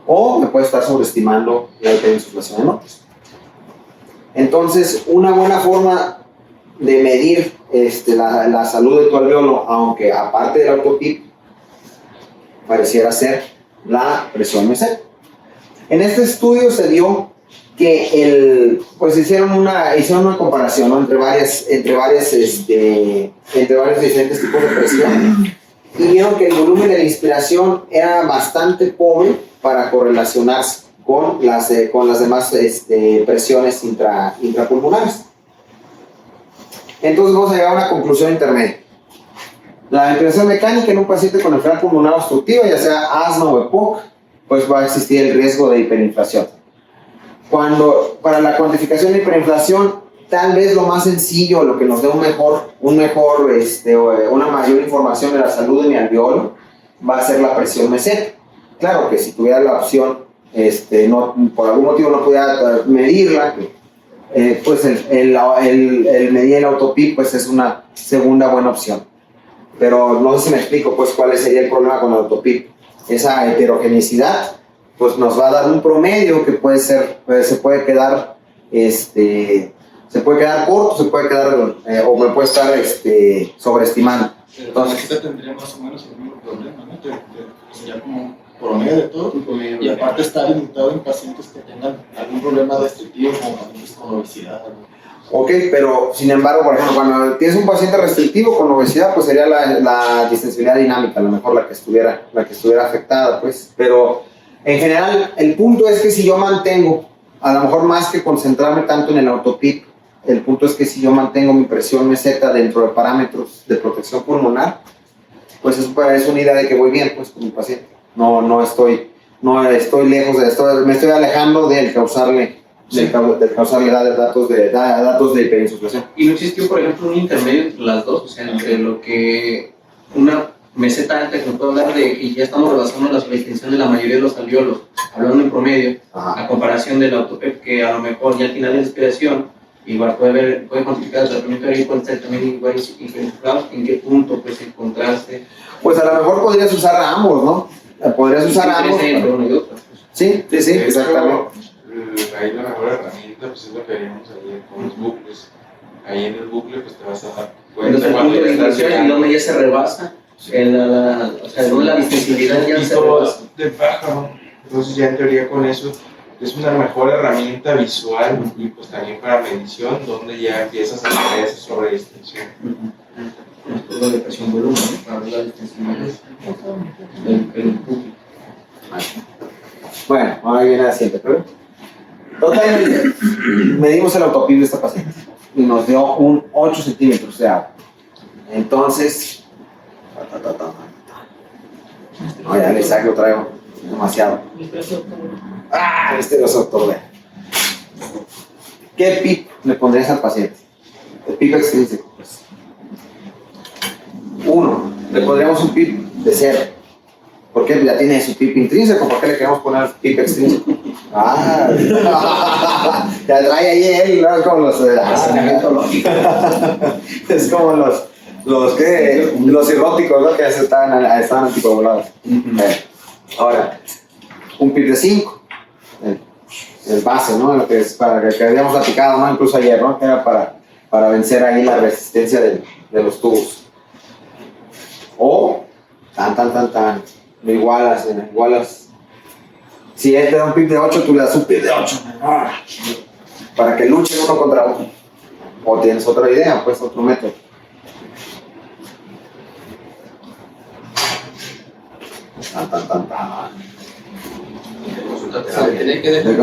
o me puede estar sobreestimando la hiperinsuflación en otras. Entonces, una buena forma de medir la salud de tu alveolo, aunque aparte del autopip, pareciera ser la presión meseta. En este estudio se dio que hicieron una comparación, ¿no? entre varios diferentes tipos de presión y vieron que el volumen de la inspiración era bastante pobre para correlacionarse con las demás presiones intrapulmonares. Entonces vamos a llegar a una conclusión intermedia. La ventilación mecánica en un paciente con enfermedad pulmonar obstructiva, ya sea asma o EPOC, pues va a existir el riesgo de hiperinflación. Para la cuantificación de hiperinflación, tal vez lo más sencillo, lo que nos dé una mayor información de la salud de mi alveolo, va a ser la presión meseta. Claro que si tuviera la opción, no, por algún motivo no pudiera medirla, pues el medir el autopip pues es una segunda buena opción. Pero no sé si me explico pues cuál sería el problema con el autopip. Esa heterogeneidad pues nos va a dar un promedio que puede ser, se puede quedar corto, se puede quedar o me puede estar sobreestimando. Entonces, aquí tendría más o menos el mismo problema, ¿no? Sería como un promedio de todo, y aparte está limitado en pacientes que tengan algún problema restrictivo, como pacientes con obesidad, ¿no? Ok, pero sin embargo, por ejemplo, cuando tienes un paciente restrictivo con obesidad, pues sería la distensibilidad dinámica, a lo mejor la que estuviera afectada, pues. Pero en general, el punto es que si yo mantengo, a lo mejor más que concentrarme tanto en el autopip, el punto es que si yo mantengo mi presión meseta dentro de parámetros de protección pulmonar, pues es una idea de que voy bien, pues, con mi paciente. No estoy lejos me estoy alejando del causarle datos de hiperinsuflación. ¿Y no existió, por ejemplo, un intermedio entre las dos? O sea, entre lo que una meseta alta que nos puede hablar de que ya estamos rebasando la sobreextensión de la mayoría de los alveolos, hablando en promedio, a comparación del autopep, que a lo mejor ya al final de la respiración, igual puede cuantificar el tratamiento ahí, puede ser también igual hiperinsuflados, en qué punto pues encontrarse. Pues a lo mejor podrías usar a ambos, ¿no? Podrías usar a ambos. Entre uno y otro. Sí, exactamente. Ahí la mejor herramienta pues es lo que haríamos ahí con los bucles. Ahí en el bucle pues te vas a dar Entonces, el punto de inflexión y donde ya se rebasa, o sea, donde la distensibilidad ya se rebasa. De baja, ¿no? Entonces ya en teoría con eso es una mejor herramienta visual y pues también para medición donde ya empiezas a tener esa sobreextensión. Todo de presión volumen, para ver la distensibilidad del bucle. Bueno, ahora viene la siguiente pregunta. Totalmente, medimos el autopip de esta paciente y nos dio un 8 centímetros de agua. Entonces, no, ya le saco, traigo demasiado. Doctor. ¿Qué PIP le pondrías al paciente? El PIP extrínseco, pues. 1, le pondríamos un PIP de 0. ¿Por qué? Ya tiene su PIP intrínseco, ¿por qué le queremos poner PIP extrínseco? Ya trae ahí él, ¿no? Es como los... es como los cirróticos, ¿no? Que estaban anticoagulados. Ahora, un PIP de 5, el base, ¿no? Lo que es para que habíamos platicado, ¿no? Incluso ayer, ¿no? Que era para vencer ahí la resistencia de los tubos. O, lo igualas. Si él te da un PIP de 8, tú le das un PIP de 8. Para que luchen uno contra uno. O tienes otra idea, pues otro método. Tiene que dejar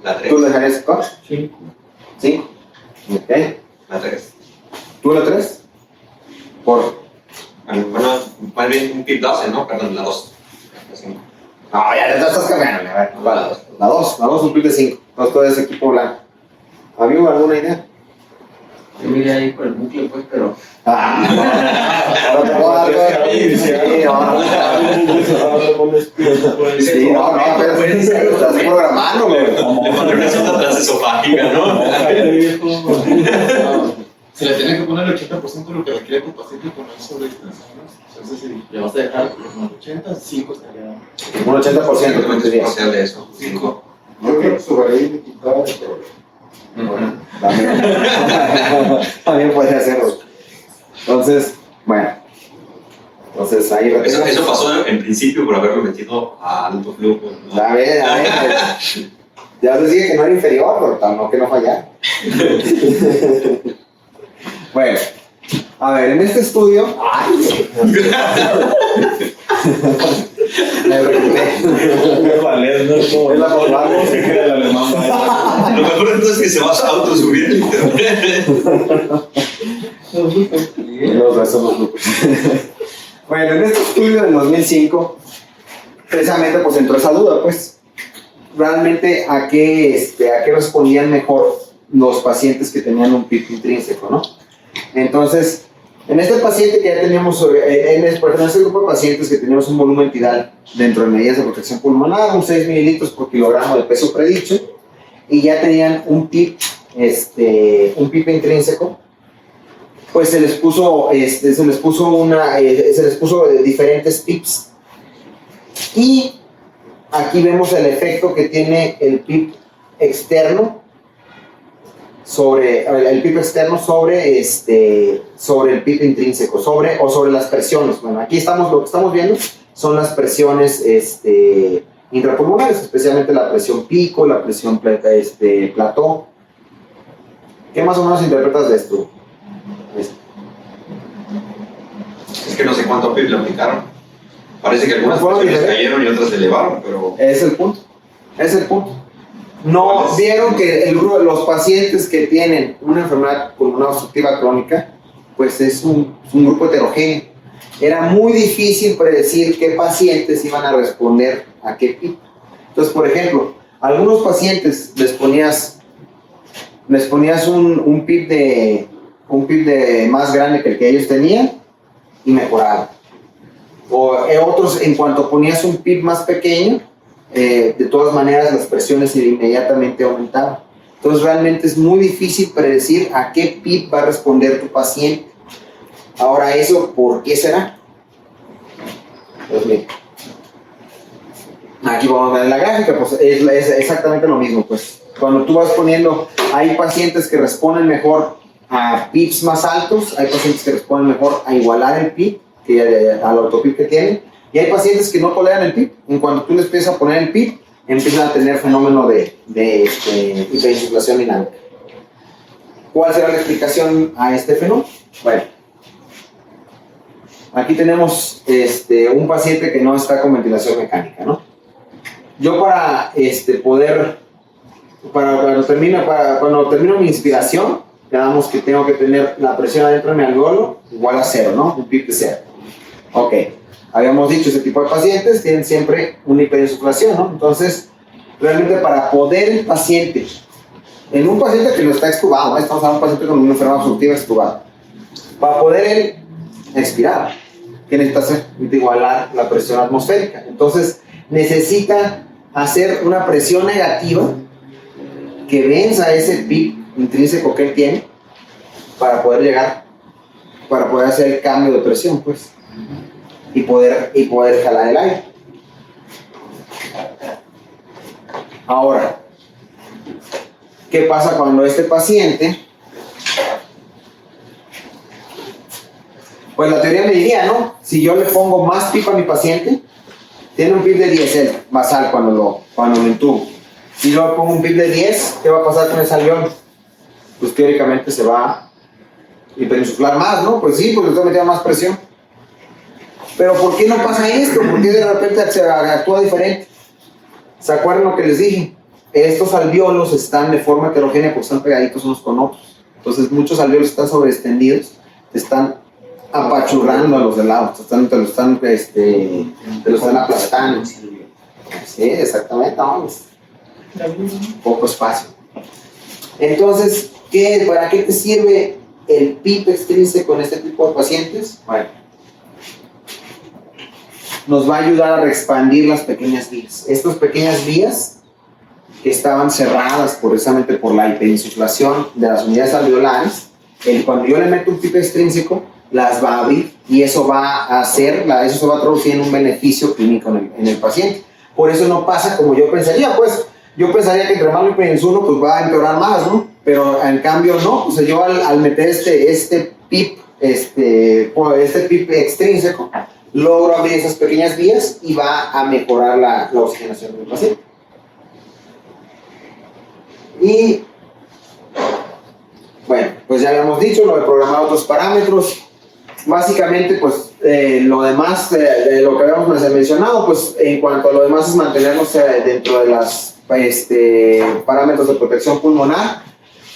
la 3. ¿Tú le dejarías cuál? 5. Ok. La 3. ¿Tú la 3? Por... Bueno, más bien un PIP 12, ¿no? Perdón, la 2. No, ya estás cambiando. A ver, la 2, un PIP de 5. Entonces todo ese equipo blanco. ¿Amigo, alguna idea? Yo miré ahí por el bucle, pues, pero... No te puedo dar todo. Sí, no, pero estás programando, güey. Le pondré una sonda transesofágica, ¿no? Se le tiene que poner el 80% de lo que requiere tu paciente con el sobreextensión. Entonces, si le vas a dejar como el 80, 5 estaría... Un 80% de parcial de eso. 5. Yo creo que sobre ahí me quitaba el problema. También puede hacerlo. Entonces, bueno. Entonces ahí Eso pasó en principio por haberlo metido a alto flujo, ¿no? A ver, ya les dije que no era inferior, pero no que no fallara. Bueno, a ver, en este estudio. Me preocupé. Es la probable. Lo mejor entonces es que se va a autosubir el internet. Los besos los grupos. Bueno, en este estudio del 2005, precisamente pues entró esa duda, pues, realmente a qué respondían mejor los pacientes que tenían un PIP intrínseco, ¿no? Entonces, En este paciente que ya teníamos, por ejemplo, en este grupo de pacientes que teníamos un volumen tidal dentro de medidas de protección pulmonar, un 6 mililitros por kilogramo de peso predicho, y ya tenían un PIP intrínseco, pues se les puso diferentes PIPs. Y aquí vemos el efecto que tiene el PIP externo sobre el PIP intrínseco, sobre las presiones. Bueno, aquí lo que estamos viendo son las presiones intrapulmonares, especialmente la presión pico, la presión plató. ¿Qué más o menos interpretas de esto? Es que no sé cuánto PIB le aplicaron. Parece que algunas presiones cayeron y otras se elevaron, pero... Es el punto. No vieron que los pacientes que tienen una enfermedad pulmonar obstructiva crónica, pues es un grupo heterogéneo. Era muy difícil predecir qué pacientes iban a responder a qué PIP. Entonces, por ejemplo, a algunos pacientes les ponías un PIP de más grande que el que ellos tenían y mejoraban. O otros, en cuanto ponías un PIP más pequeño, de todas maneras las presiones inmediatamente aumentaban. Entonces realmente es muy difícil predecir a qué PIP va a responder tu paciente. Ahora eso, ¿por qué será? Pues mira, aquí vamos a ver la gráfica, pues es exactamente lo mismo. Pues cuando tú vas poniendo, hay pacientes que responden mejor a PIPs más altos, hay pacientes que responden mejor a igualar el PIP al autopip que tienen, y hay pacientes que no toleran el PIP. En cuanto tú les empiezas a poner el PIP, empiezan a tener fenómeno de hiperinsuflación dinámica. ¿Cuál será la explicación a este fenómeno? Bueno, aquí tenemos un paciente que no está con ventilación mecánica, ¿no? Yo cuando termino mi inspiración, digamos que tengo que tener la presión adentro de mi alveolo igual a 0, ¿no? Un PIP de 0. Ok, habíamos dicho, ese tipo de pacientes tienen siempre una hiperinsuflación, ¿no? Entonces, realmente para poder el paciente, en un paciente que no está extubado, ¿no? Estamos hablando de un paciente con una enfermedad obstructiva extubada, para poder él expirar, ¿qué necesita hacer? Igualar la presión atmosférica. Entonces, necesita hacer una presión negativa que venza ese PIP intrínseco que él tiene para poder hacer el cambio de presión, pues, y poder jalar el aire. Ahora, ¿qué pasa cuando este paciente? Pues la teoría me diría, ¿no? Si yo le pongo más PIP a mi paciente, tiene un PIP de 10 basal cuando lo intubo. Si yo le pongo un PIP de 10, ¿qué va a pasar con ese alveolo? Pues teóricamente se va a hiperinsuflar más, ¿no? Pues sí, porque le estoy metiendo más presión. Pero ¿por qué no pasa esto? ¿Por qué de repente se actúa diferente? ¿Se acuerdan lo que les dije? Estos alvéolos están de forma heterogénea porque están pegaditos unos con otros. Entonces muchos alvéolos están sobreextendidos, están apachurrando a los de lado, te lo están aplastando. Sí, exactamente, vamos. Poco espacio. Entonces, ¿para qué te sirve el PIP extrínseco con este tipo de pacientes? Bueno, nos va a ayudar a reexpandir las pequeñas vías. Estas pequeñas vías que estaban cerradas precisamente por la hiperinsuflación de las unidades alveolares, cuando yo le meto un PIP extrínseco, las va a abrir y eso se va a traducir en un beneficio clínico en el paciente. Por eso no pasa como yo pensaría, pues yo pensaría que entre más lo hiperinsulo, pues va a empeorar más, ¿no? Pero en cambio no, pues yo al meter este PIP extrínseco, logro abrir esas pequeñas vías y va a mejorar la oxigenación del paciente. Y bueno, pues ya habíamos dicho lo de programar otros parámetros. Básicamente, pues lo demás de lo que habíamos mencionado, pues en cuanto a lo demás es mantenernos dentro de las parámetros de protección pulmonar,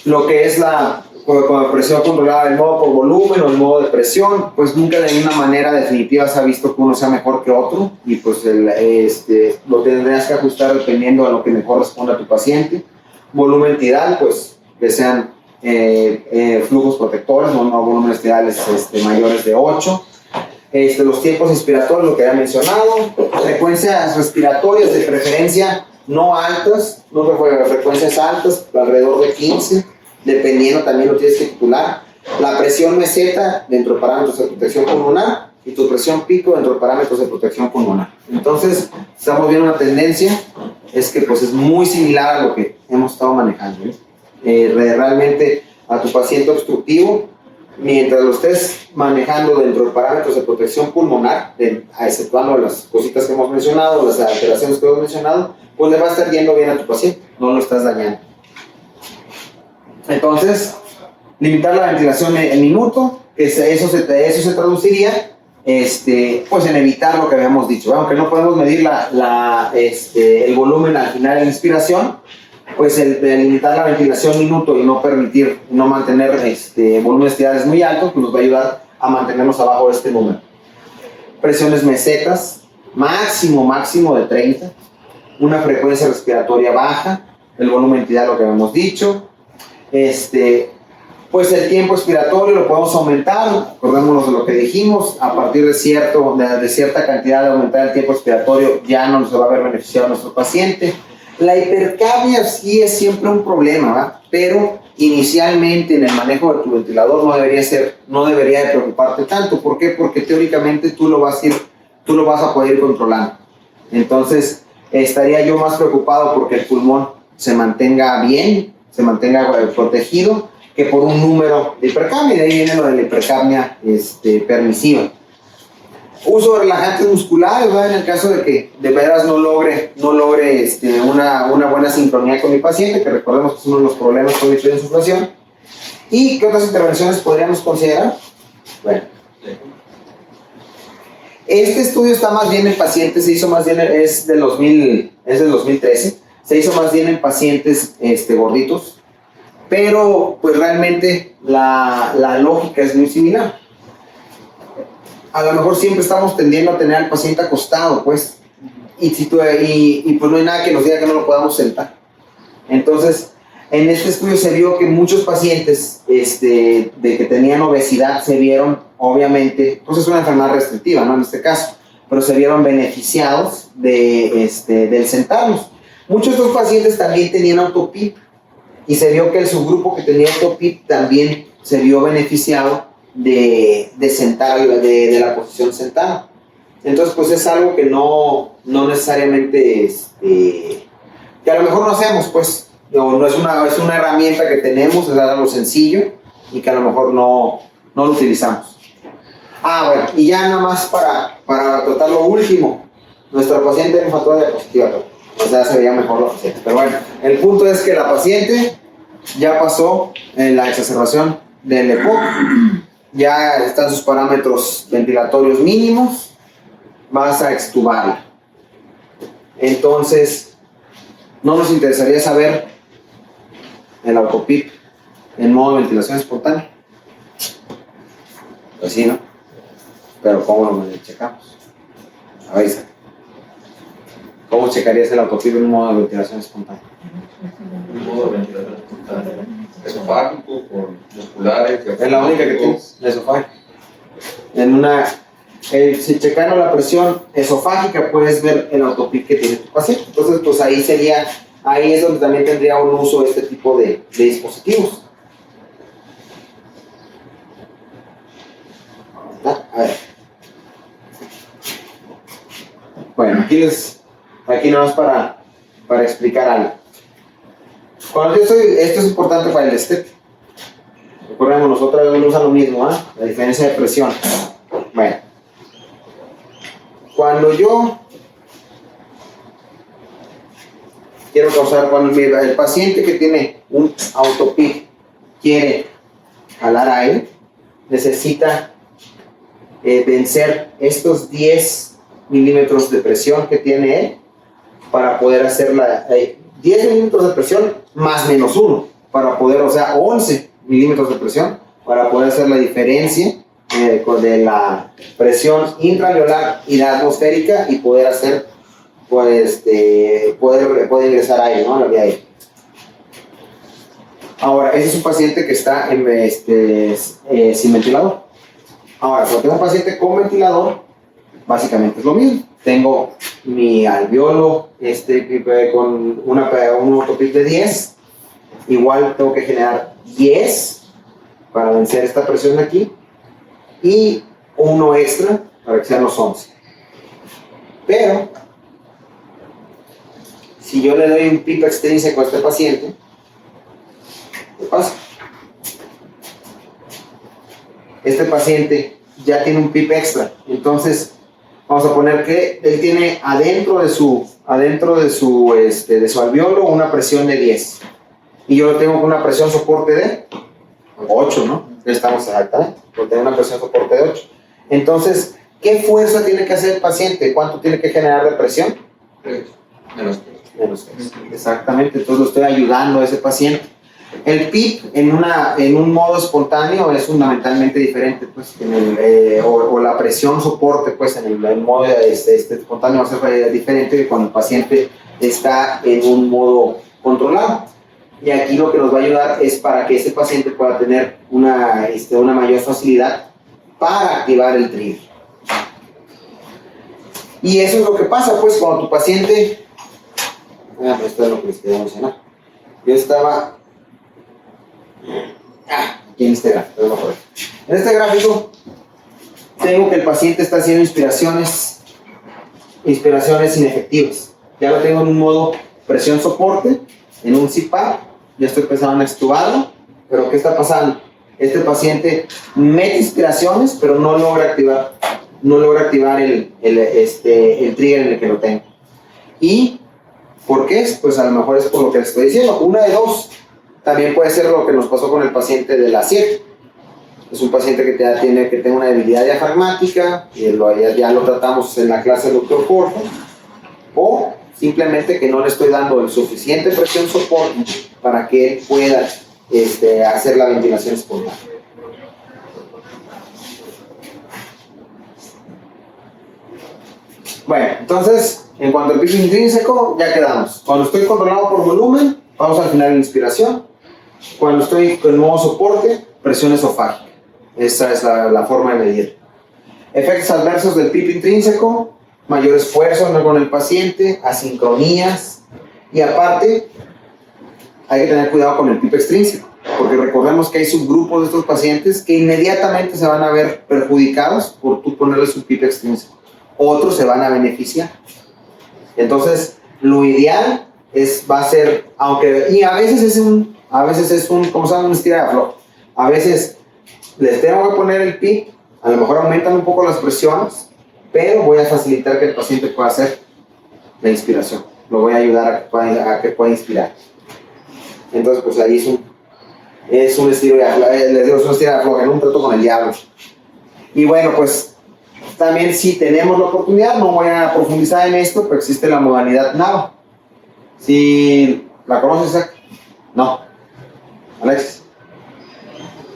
lo que es la presión controlada, el modo por volumen o el modo de presión, pues nunca de una manera definitiva se ha visto que uno sea mejor que otro y pues lo tendrías que ajustar dependiendo a lo que mejor responda a tu paciente. Volumen tidal, pues que sean flujos protectores, no volúmenes tidales mayores de 8. Los tiempos inspiratorios, lo que había mencionado, frecuencias respiratorias de preferencia no altas, no frecuencias altas, alrededor de 15, dependiendo también lo tienes que titular. La presión meseta dentro de parámetros de protección pulmonar y tu presión pico dentro de parámetros de protección pulmonar. Entonces, estamos viendo una tendencia, es que pues es muy similar a lo que hemos estado manejando, realmente a tu paciente obstructivo, mientras lo estés manejando dentro de parámetros de protección pulmonar, exceptuando las cositas que hemos mencionado, las alteraciones que hemos mencionado, pues le va a estar yendo bien a tu paciente, no lo estás dañando. Entonces, limitar la ventilación en minuto, eso se traduciría pues en evitar lo que habíamos dicho, aunque no podemos medir el volumen al final de la inspiración, pues el limitar la ventilación minuto y no permitir, no mantener volúmenes tidales muy altos, pues nos va a ayudar a mantenernos abajo de este número. Presiones mesetas, máximo de 30, una frecuencia respiratoria baja, el volumen tidal, lo que habíamos dicho, pues el tiempo expiratorio lo podemos aumentar, acordémonos de lo que dijimos, a partir de cierta cantidad de aumentar el tiempo expiratorio ya no nos va a haber beneficiado a nuestro paciente. La hipercapnia sí es siempre un problema, ¿verdad? Pero inicialmente en el manejo de tu ventilador no debería de preocuparte tanto. ¿Por qué? Porque teóricamente tú lo vas a poder ir controlando. Entonces estaría yo más preocupado porque el pulmón se mantenga bien, se mantenga protegido, que por un número de hipercapnia, y de ahí viene lo de la hipercapnia permisiva. Uso de relajantes musculares, ¿verdad? En el caso de que de veras no logre una buena sincronía con mi paciente, que recordemos que es uno de los problemas con la insuflación. ¿Y qué otras intervenciones podríamos considerar? Bueno, este estudio está más bien en pacientes, es del 2013, se hizo más bien en pacientes gorditos, pero pues realmente la lógica es muy similar. A lo mejor siempre estamos tendiendo a tener al paciente acostado, pues, y pues no hay nada que nos diga que no lo podamos sentar. Entonces, en este estudio se vio que muchos pacientes de que tenían obesidad se vieron, obviamente, pues es una enfermedad restrictiva, ¿no? En este caso, pero se vieron beneficiados del sentarnos. Muchos de estos pacientes también tenían autopip, y se vio que el subgrupo que tenía autopip también se vio beneficiado de sentar, de la posición sentada. Entonces, pues es algo que no necesariamente, que a lo mejor no hacemos, pues, no es una herramienta que tenemos, es algo sencillo y que a lo mejor no lo utilizamos. Bueno, y ya nada más para tratar lo último, nuestra paciente linfatoria diapositiva, o sea, se veía mejor la paciente, pero bueno, el punto es que la paciente ya pasó en la exacerbación del EPOC, ya están sus parámetros ventilatorios mínimos, vas a extubarla. Entonces, no nos interesaría saber el autopip en modo de ventilación espontánea. Pues sí, ¿no? Pero ¿cómo lo checamos? A ver, Isaac, ¿cómo checarías el autopip en modo de ventilación espontánea? Un modo de ventilación espontánea. Esofágico, con musculares. Es la única que tienes, la esofágica. Si checando la presión esofágica puedes ver el autopip que tiene tu paciente. Entonces, pues ahí es donde también tendría un uso de este tipo de dispositivos. A ver. Bueno, aquí nada más para explicar algo. Esto es importante para el destete. Recordemos, nosotros usan lo mismo, la diferencia de presión. Bueno, cuando yo quiero cuando el paciente que tiene un autopip quiere jalar aire, necesita vencer estos 10 milímetros de presión que tiene él para poder hacer 10 milímetros de presión más menos 1 para poder, o sea, 11 milímetros de presión para poder hacer la diferencia de la presión intraalveolar y la atmosférica y poder hacer, pues, poder ingresar aire, ¿no? La vía aérea. Ahora, ese es un paciente que está sin ventilador. Ahora, cuando tengo un paciente con ventilador, básicamente es lo mismo. Tengo mi alveolo con un autopic de 10. Igual tengo que generar 10 para vencer esta presión de aquí. Y uno extra para que sean los 11. Pero, si yo le doy un PIP extrínseco a este paciente, ¿qué pasa? Este paciente ya tiene un PIP extra. Entonces, vamos a poner que él tiene adentro de su alveolo una presión de 10. Y yo lo tengo con una presión soporte de 8, ¿no? Estamos exactamente, porque tengo una presión soporte de 8. Entonces, ¿qué fuerza tiene que hacer el paciente? ¿Cuánto tiene que generar de presión? Menos 3. Exactamente, entonces lo estoy ayudando a ese paciente. El PIP en un modo espontáneo es fundamentalmente diferente, pues, o la presión soporte, pues, en el modo espontáneo va a ser diferente que cuando el paciente está en un modo controlado. Y aquí lo que nos va a ayudar es para que ese paciente pueda tener una mayor facilidad para activar el trigger. Y eso es lo que pasa, pues, cuando tu paciente... esto es lo que les quería mencionar. Yo estaba... aquí en este gráfico, en este gráfico tengo que el paciente está haciendo inspiraciones inefectivas. Ya lo tengo en un modo presión soporte, en un CPAP, ya estoy pensando en extubarlo, pero ¿qué está pasando? Este paciente mete inspiraciones, pero no logra activar el trigger en el que lo tengo. ¿Y por qué? Pues a lo mejor es por lo que les estoy diciendo, una de dos. También puede ser lo que nos pasó con el paciente de la 7. Es un paciente que tiene una debilidad diafragmática, y ya lo tratamos en la clase del Dr. Jorge, o simplemente que no le estoy dando el suficiente presión soporte para que él pueda hacer la ventilación espontánea. Bueno, entonces, en cuanto al PIP intrínseco, ya quedamos. Cuando estoy controlado por volumen, vamos al final de la inspiración. Cuando estoy con modo soporte, presión esofágica. Esa es la forma de medir. Efectos adversos del PIP intrínseco: mayor esfuerzo con el paciente, asincronías, y aparte hay que tener cuidado con el PIP extrínseco, porque recordemos que hay subgrupos de estos pacientes que inmediatamente se van a ver perjudicados por tú ponerles un PIP extrínseco. Otros se van a beneficiar. Entonces, lo ideal va a ser, y a veces es un como se llama, un estira de afloje. A veces les tengo que poner el PIP, a lo mejor aumentan un poco las presiones, pero voy a facilitar que el paciente pueda hacer la inspiración. Lo voy a ayudar a que pueda inspirar. Entonces, pues ahí es un estilo de afloje, en un trato con el diablo. Y bueno, pues también, si tenemos la oportunidad, no voy a profundizar en esto, pero existe la modalidad NAVA. ¿Sí la conoces, Zach? No. Alex.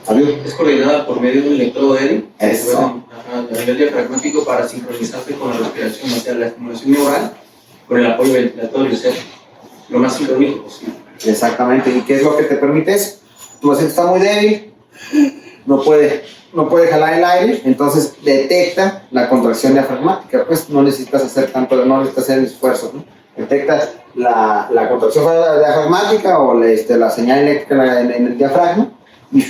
¿Adiós? Es coordinada por medio de un electrodo EDI Eso. a nivel diafragmático para sincronizarse con la respiración, o sea, la estimulación neural con el apoyo ventilatorio, o sea, lo más sincrónico posible. Exactamente. ¿Y qué es lo que te permite eso? Tu paciente está muy débil, no puede jalar el aire, entonces detecta la contracción diafragmática, pues no necesitas hacer el esfuerzo, ¿no? Detecta la contracción diafragmática o la señal eléctrica en el diafragma y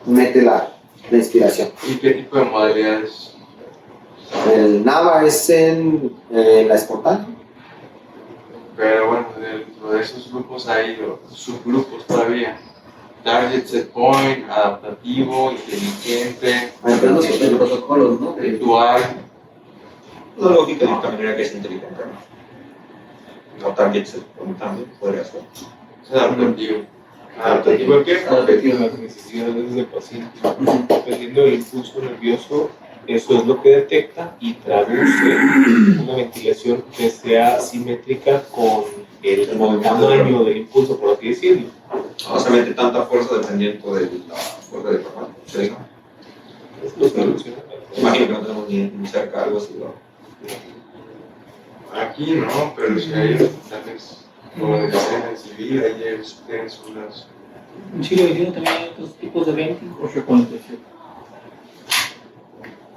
mete la inspiración. ¿Y qué tipo de modalidades? El NAVA es en la espontánea. Pero bueno, dentro de esos grupos hay subgrupos todavía. Target set point, adaptativo, inteligente, Hablando sobre los protocolos, ¿no? ritual. La lógica dictaminaría que es inteligente, ¿no? No target set point también podría ser. Es adaptativo. ¿Adaptativo qué? Adaptativo a las necesidades del paciente. Dependiendo del impulso nervioso, eso es lo que detecta y traduce una ventilación que sea simétrica con el tamaño del impulso, por así decirlo. No se mete tanta fuerza dependiendo de la fuerza de trabajo. ¿Sí? Es lo que funciona. Imagino que no tenemos ni cerca algo así, ¿no? Aquí no, pero si hay hospitales como de escena civil, ahí ellos tienen unas En el siglo XXI también hay otros tipos de venting.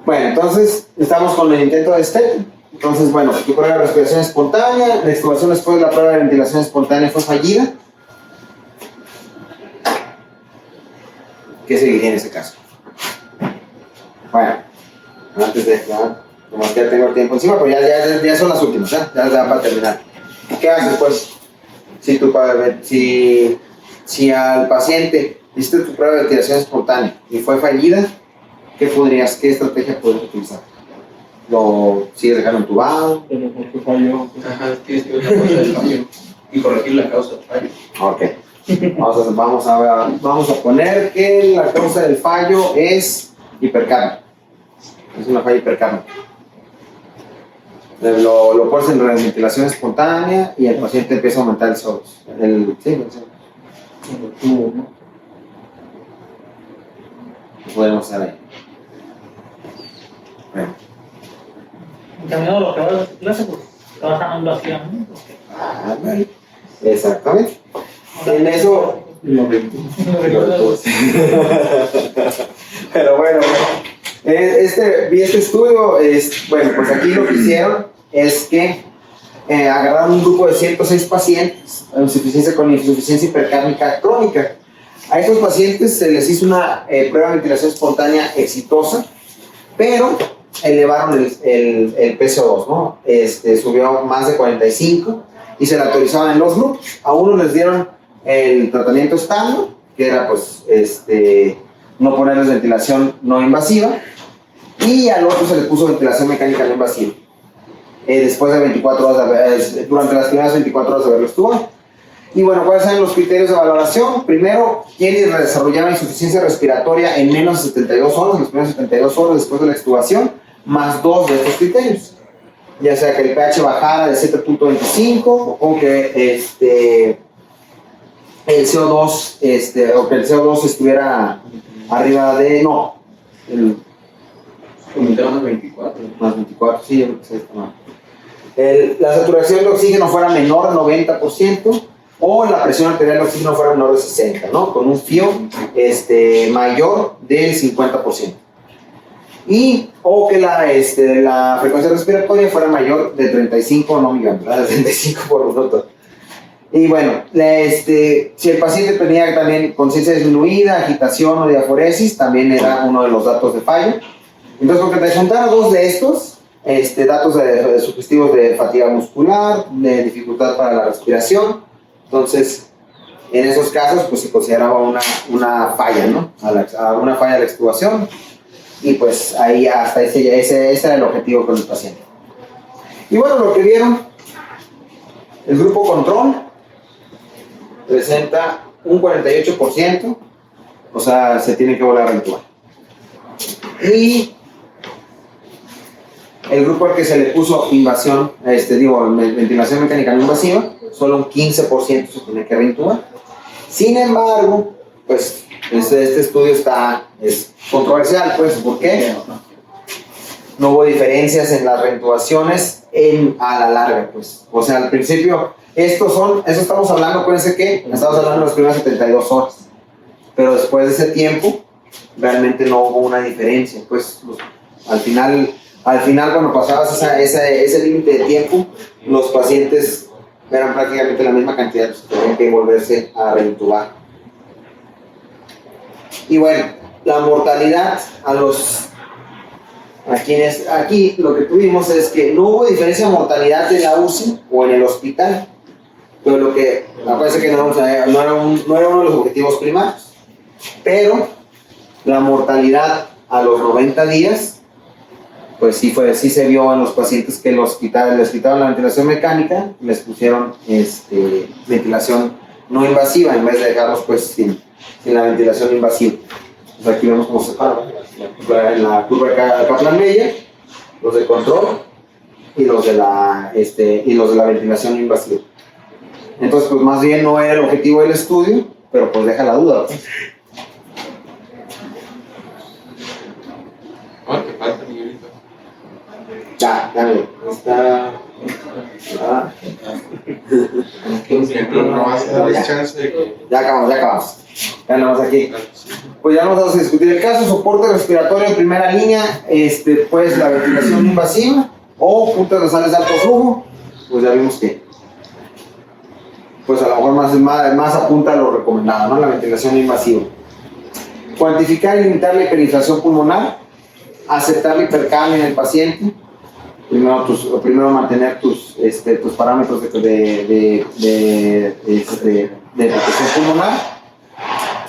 Bueno, entonces estamos con el intento de STEP. Entonces, bueno, tu prueba de respiración espontánea, la extubación después de la prueba de ventilación espontánea fue fallida. ¿Qué seguiría en ese caso? Bueno, antes de como ya tengo el tiempo encima, pues ya son las últimas, ya para terminar. ¿Qué haces pues? Si al paciente hiciste tu prueba de ventilación espontánea y fue fallida, ¿qué estrategia podrías utilizar? ¿Lo sigues dejando entubado? Ajá, tienes que ver la causa del fallo y corregir la causa del fallo. Ok. Vamos a poner que la causa del fallo es hipercapnia. Es una falla hipercapnia. Lo pones en ventilación espontánea y el paciente empieza a aumentar el CO2. Podemos hacer ahí. Bueno. Encaminado a lo que va a tu clase, pues te vas a un vacío, ¿no? Vale. Exactamente. En eso. Pero bueno, vi este estudio, bueno, pues aquí lo que hicieron es que agarraron un grupo de 106 pacientes con insuficiencia hipercárnica crónica. A estos pacientes se les hizo una prueba de ventilación espontánea exitosa, pero elevaron el PCO2, ¿no? Subió más de 45 y se la autorizaban en los grupos. A uno les dieron el tratamiento estándar, que era pues no ponerles ventilación no invasiva, y al otro se le puso ventilación mecánica no invasiva. Después de 24 horas, durante las primeras 24 horas de haberlo estuvo. Y bueno, ¿cuáles son los criterios de valoración? Primero, quienes desarrollaron insuficiencia respiratoria en menos de 72 horas, en las primeras 72 horas después de la extubación, más 2 de estos criterios. Ya sea que el pH bajara de 7.25 o que el CO2, o que el CO2 estuviera arriba de, no, Más 24. Más 24, sí, yo creo que sí está mal. La saturación de oxígeno fuera menor al 90%, o la presión arterial de oxígeno fuera menor de 60, ¿no? Con un FIO mayor del 50%. O que la frecuencia respiratoria fuera mayor de 35, no millones, de 35 por minuto. Y bueno, si el paciente tenía también conciencia disminuida, agitación o diaforesis, también era uno de los datos de fallo. Entonces, con que te juntaron 2 de estos, datos sugestivos de fatiga muscular, de dificultad para la respiración, entonces, en esos casos, pues se consideraba una falla, ¿no? Una falla de la extubación, y pues ahí hasta ese era el objetivo con el paciente. Y bueno, lo que vieron, el grupo control presenta un 48%, o sea, se tiene que volver a reintubar. Y el grupo al que se le puso invasión, ventilación mecánica no invasiva, solo un 15% se tiene que reintubar. Sin embargo, pues este estudio es controversial, pues, ¿por qué? No hubo diferencias en las reintubaciones a la larga, pues. O sea, al principio, eso estamos hablando, acuérdense que estamos hablando de las primeras 72 horas. Pero después de ese tiempo, realmente no hubo una diferencia, pues, al final cuando pasabas ese límite de tiempo, los pacientes eran prácticamente la misma cantidad, pues, tenían que volverse a reintubar. Y bueno, la mortalidad aquí lo que tuvimos es que no hubo diferencia de mortalidad en la UCI o en el hospital, pero acuérdense que no era uno de los objetivos primarios, pero la mortalidad a los 90 días, pues sí se vio en los pacientes que les quitaron la ventilación mecánica, les pusieron ventilación no invasiva en vez de dejarlos pues sin la ventilación invasiva. Pues aquí vemos cómo se separan en la curva de Kaplan-Meier, los de control y los de la ventilación invasiva. Entonces, pues más bien no era el objetivo del estudio, pero pues deja la duda, pues. ¿Cuánto te falta, Miguelito? Ya, está. No vas a darles chance de que. Ya acabamos. Ya nada más aquí. Pues ya nos vamos a discutir el caso. Soporte respiratorio en primera línea, pues la ventilación invasiva o puntas nasales de alto flujo. Pues ya vimos que, pues a lo mejor más apunta a lo recomendado, ¿no? La ventilación invasiva. Cuantificar y limitar la hiperinflación pulmonar, aceptar la hipercapnia en el paciente. Primero mantener tus parámetros de protección pulmonar.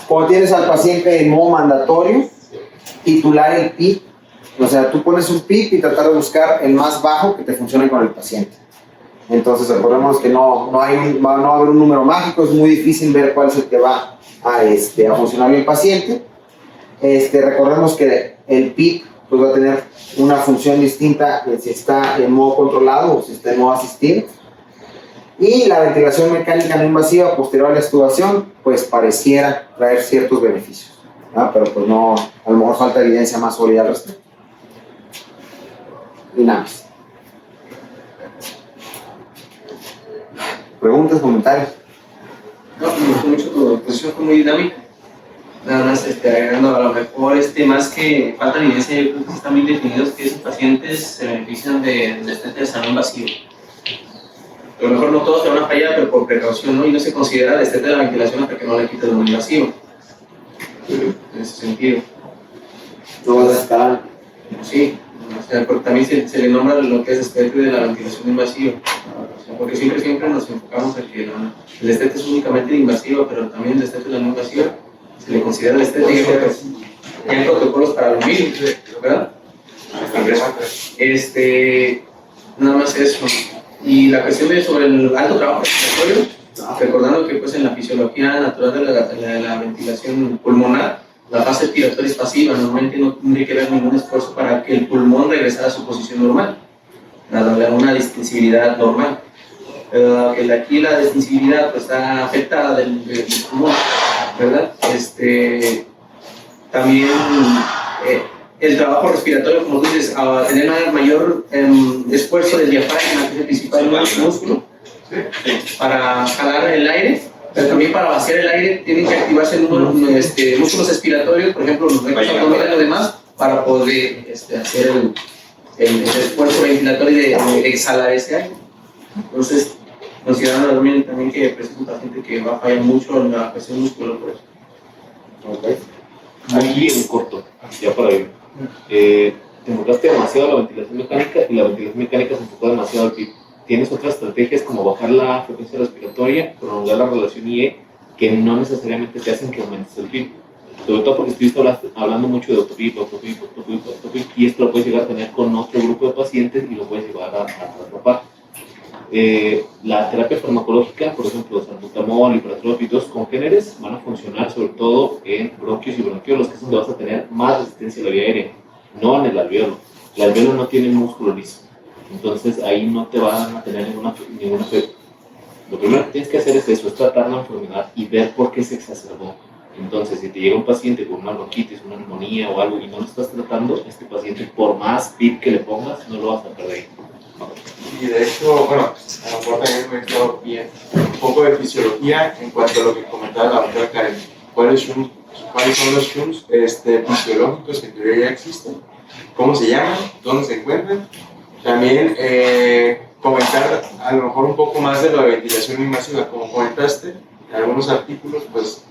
Cuando tienes al paciente en modo mandatorio, titular el PIP. O sea, tú pones un PIP y tratar de buscar el más bajo que te funcione con el paciente. Entonces, recordemos que no va a haber un número mágico, es muy difícil ver cuál es el que va a funcionar bien el paciente. Recordemos que el PIP pues, va a tener una función distinta si está en modo controlado o si está en modo asistido. Y la ventilación mecánica no invasiva posterior a la extubación, pues pareciera traer ciertos beneficios, ¿no? Pero pues no, a lo mejor falta evidencia más sólida al respecto. Y nada más. ¿Preguntas, comentarios? No, me gustó mucho tu exposición, fue muy dinámica. Nada más agregando a lo mejor más que falta evidencia, yo creo que están bien definidos que esos pacientes se benefician de estética de salón vacío. A lo mejor no todos se van a fallar, pero por precaución, ¿no? Y no se considera la estética de la ventilación hasta que no le quites el invasivo. En ese sentido. No vas a estar. Sí, o sea, porque también se le nombra lo que es estética de la ventilación invasiva. O sea, porque siempre nos enfocamos en que el estética es únicamente invasiva, pero también la estética no invasiva se le considera la estética porque hay protocolos para lo mismo, ¿verdad? Nada más eso. Y la cuestión sobre el alto trabajo respiratorio, recordando que pues en la fisiología natural de la ventilación pulmonar, la fase respiratoria es pasiva, normalmente no tendría que haber ningún esfuerzo para que el pulmón regresara a su posición normal, a una distensibilidad normal. Aquí la distensibilidad pues, está afectada del pulmón, ¿verdad? También el trabajo respiratorio, como tú dices, a tener mayor esfuerzo del diafragma, que es el principal músculo, para jalar el aire, pero también para vaciar el aire tienen que activarse músculos expiratorios, por ejemplo, los rectos abdominales y demás, para poder hacer el esfuerzo ventilatorio de exhalar ese aire. Entonces, considerando también que es un paciente que va a fallar mucho en la presión muscular por eso. Okay. Aquí en corto, ya para ir. Te enfocaste demasiado a la ventilación mecánica y la ventilación mecánica se enfocó demasiado al PIB. Tienes otras estrategias como bajar la frecuencia respiratoria, prolongar la relación IE, que no necesariamente te hacen que aumentes el PIB. Sobre todo porque estuviste hablando mucho de autopip, y esto lo puedes llegar a tener con otro grupo de pacientes y lo puedes llevar a atrapar. La terapia farmacológica, por ejemplo, salbutamol y paratropitos congéneres van a funcionar sobre todo en bronquios y bronquiolos, que es donde vas a tener más resistencia a la vía aérea, no en el alveolo. El alveolo no tiene músculo liso, entonces ahí no te van a tener ningún efecto. Lo primero que tienes que hacer es eso, es tratar la enfermedad y ver por qué se exacerbó. Entonces, si te llega un paciente con una bronquitis, una neumonía o algo y no lo estás tratando, este paciente, por más PIP que le pongas, no lo vas a perder. Y de hecho, bueno, a lo mejor también me he estado bien un poco de fisiología en cuanto a lo que comentaba la doctora Karen. ¿Cuáles son los shunts fisiológicos que en teoría ya existen? ¿Cómo se llaman? ¿Dónde se encuentran? También comentar a lo mejor un poco más de la ventilación invasiva. Como comentaste en algunos artículos, pues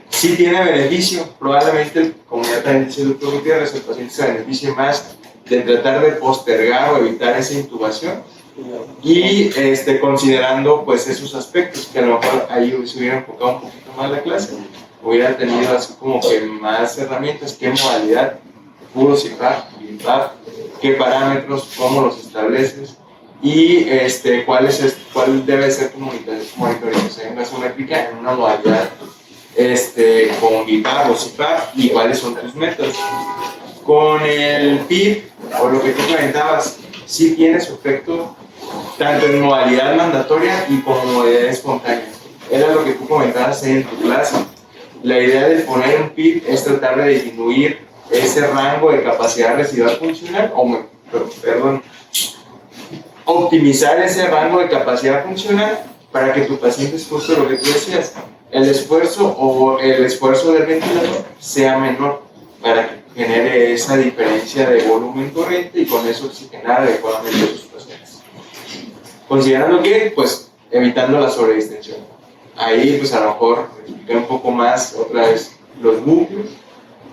sí tiene beneficio. Probablemente, como ya también dice el doctor Gutiérrez, el paciente se beneficie más de tratar de postergar o evitar esa intubación y considerando pues esos aspectos que a lo mejor ahí se hubiera enfocado un poquito más la clase, hubiera tenido así como que más herramientas, qué modalidad, puro CPAP, BIPAP, qué parámetros, cómo los estableces y cuál debe ser tu monitorización gasométrica en una modalidad con BIPAP o CPAP y cuáles son tus métodos. Con el PIP, o lo que tú comentabas, sí tiene su efecto tanto en modalidad mandatoria y como modalidad espontánea. Era lo que tú comentabas en tu clase. La idea de poner un PIP es tratar de disminuir ese rango de capacidad residual funcional, optimizar ese rango de capacidad funcional para que tu paciente, es justo lo que tú decías, el esfuerzo del ventilador sea menor, para que genere esa diferencia de volumen corriente y con eso oxigenar adecuadamente a sus pacientes. Considerando que, pues, evitando la sobredistensión. Ahí, pues, a lo mejor explicar un poco más otra vez los bucles,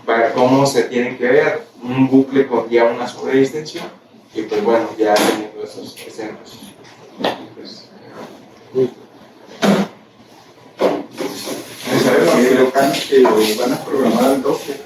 para cómo se tienen que ver un bucle con ya una sobredistensión y, pues, bueno, ya teniendo esos ejemplos. Pues, ¿sabes los que van a programar el 12?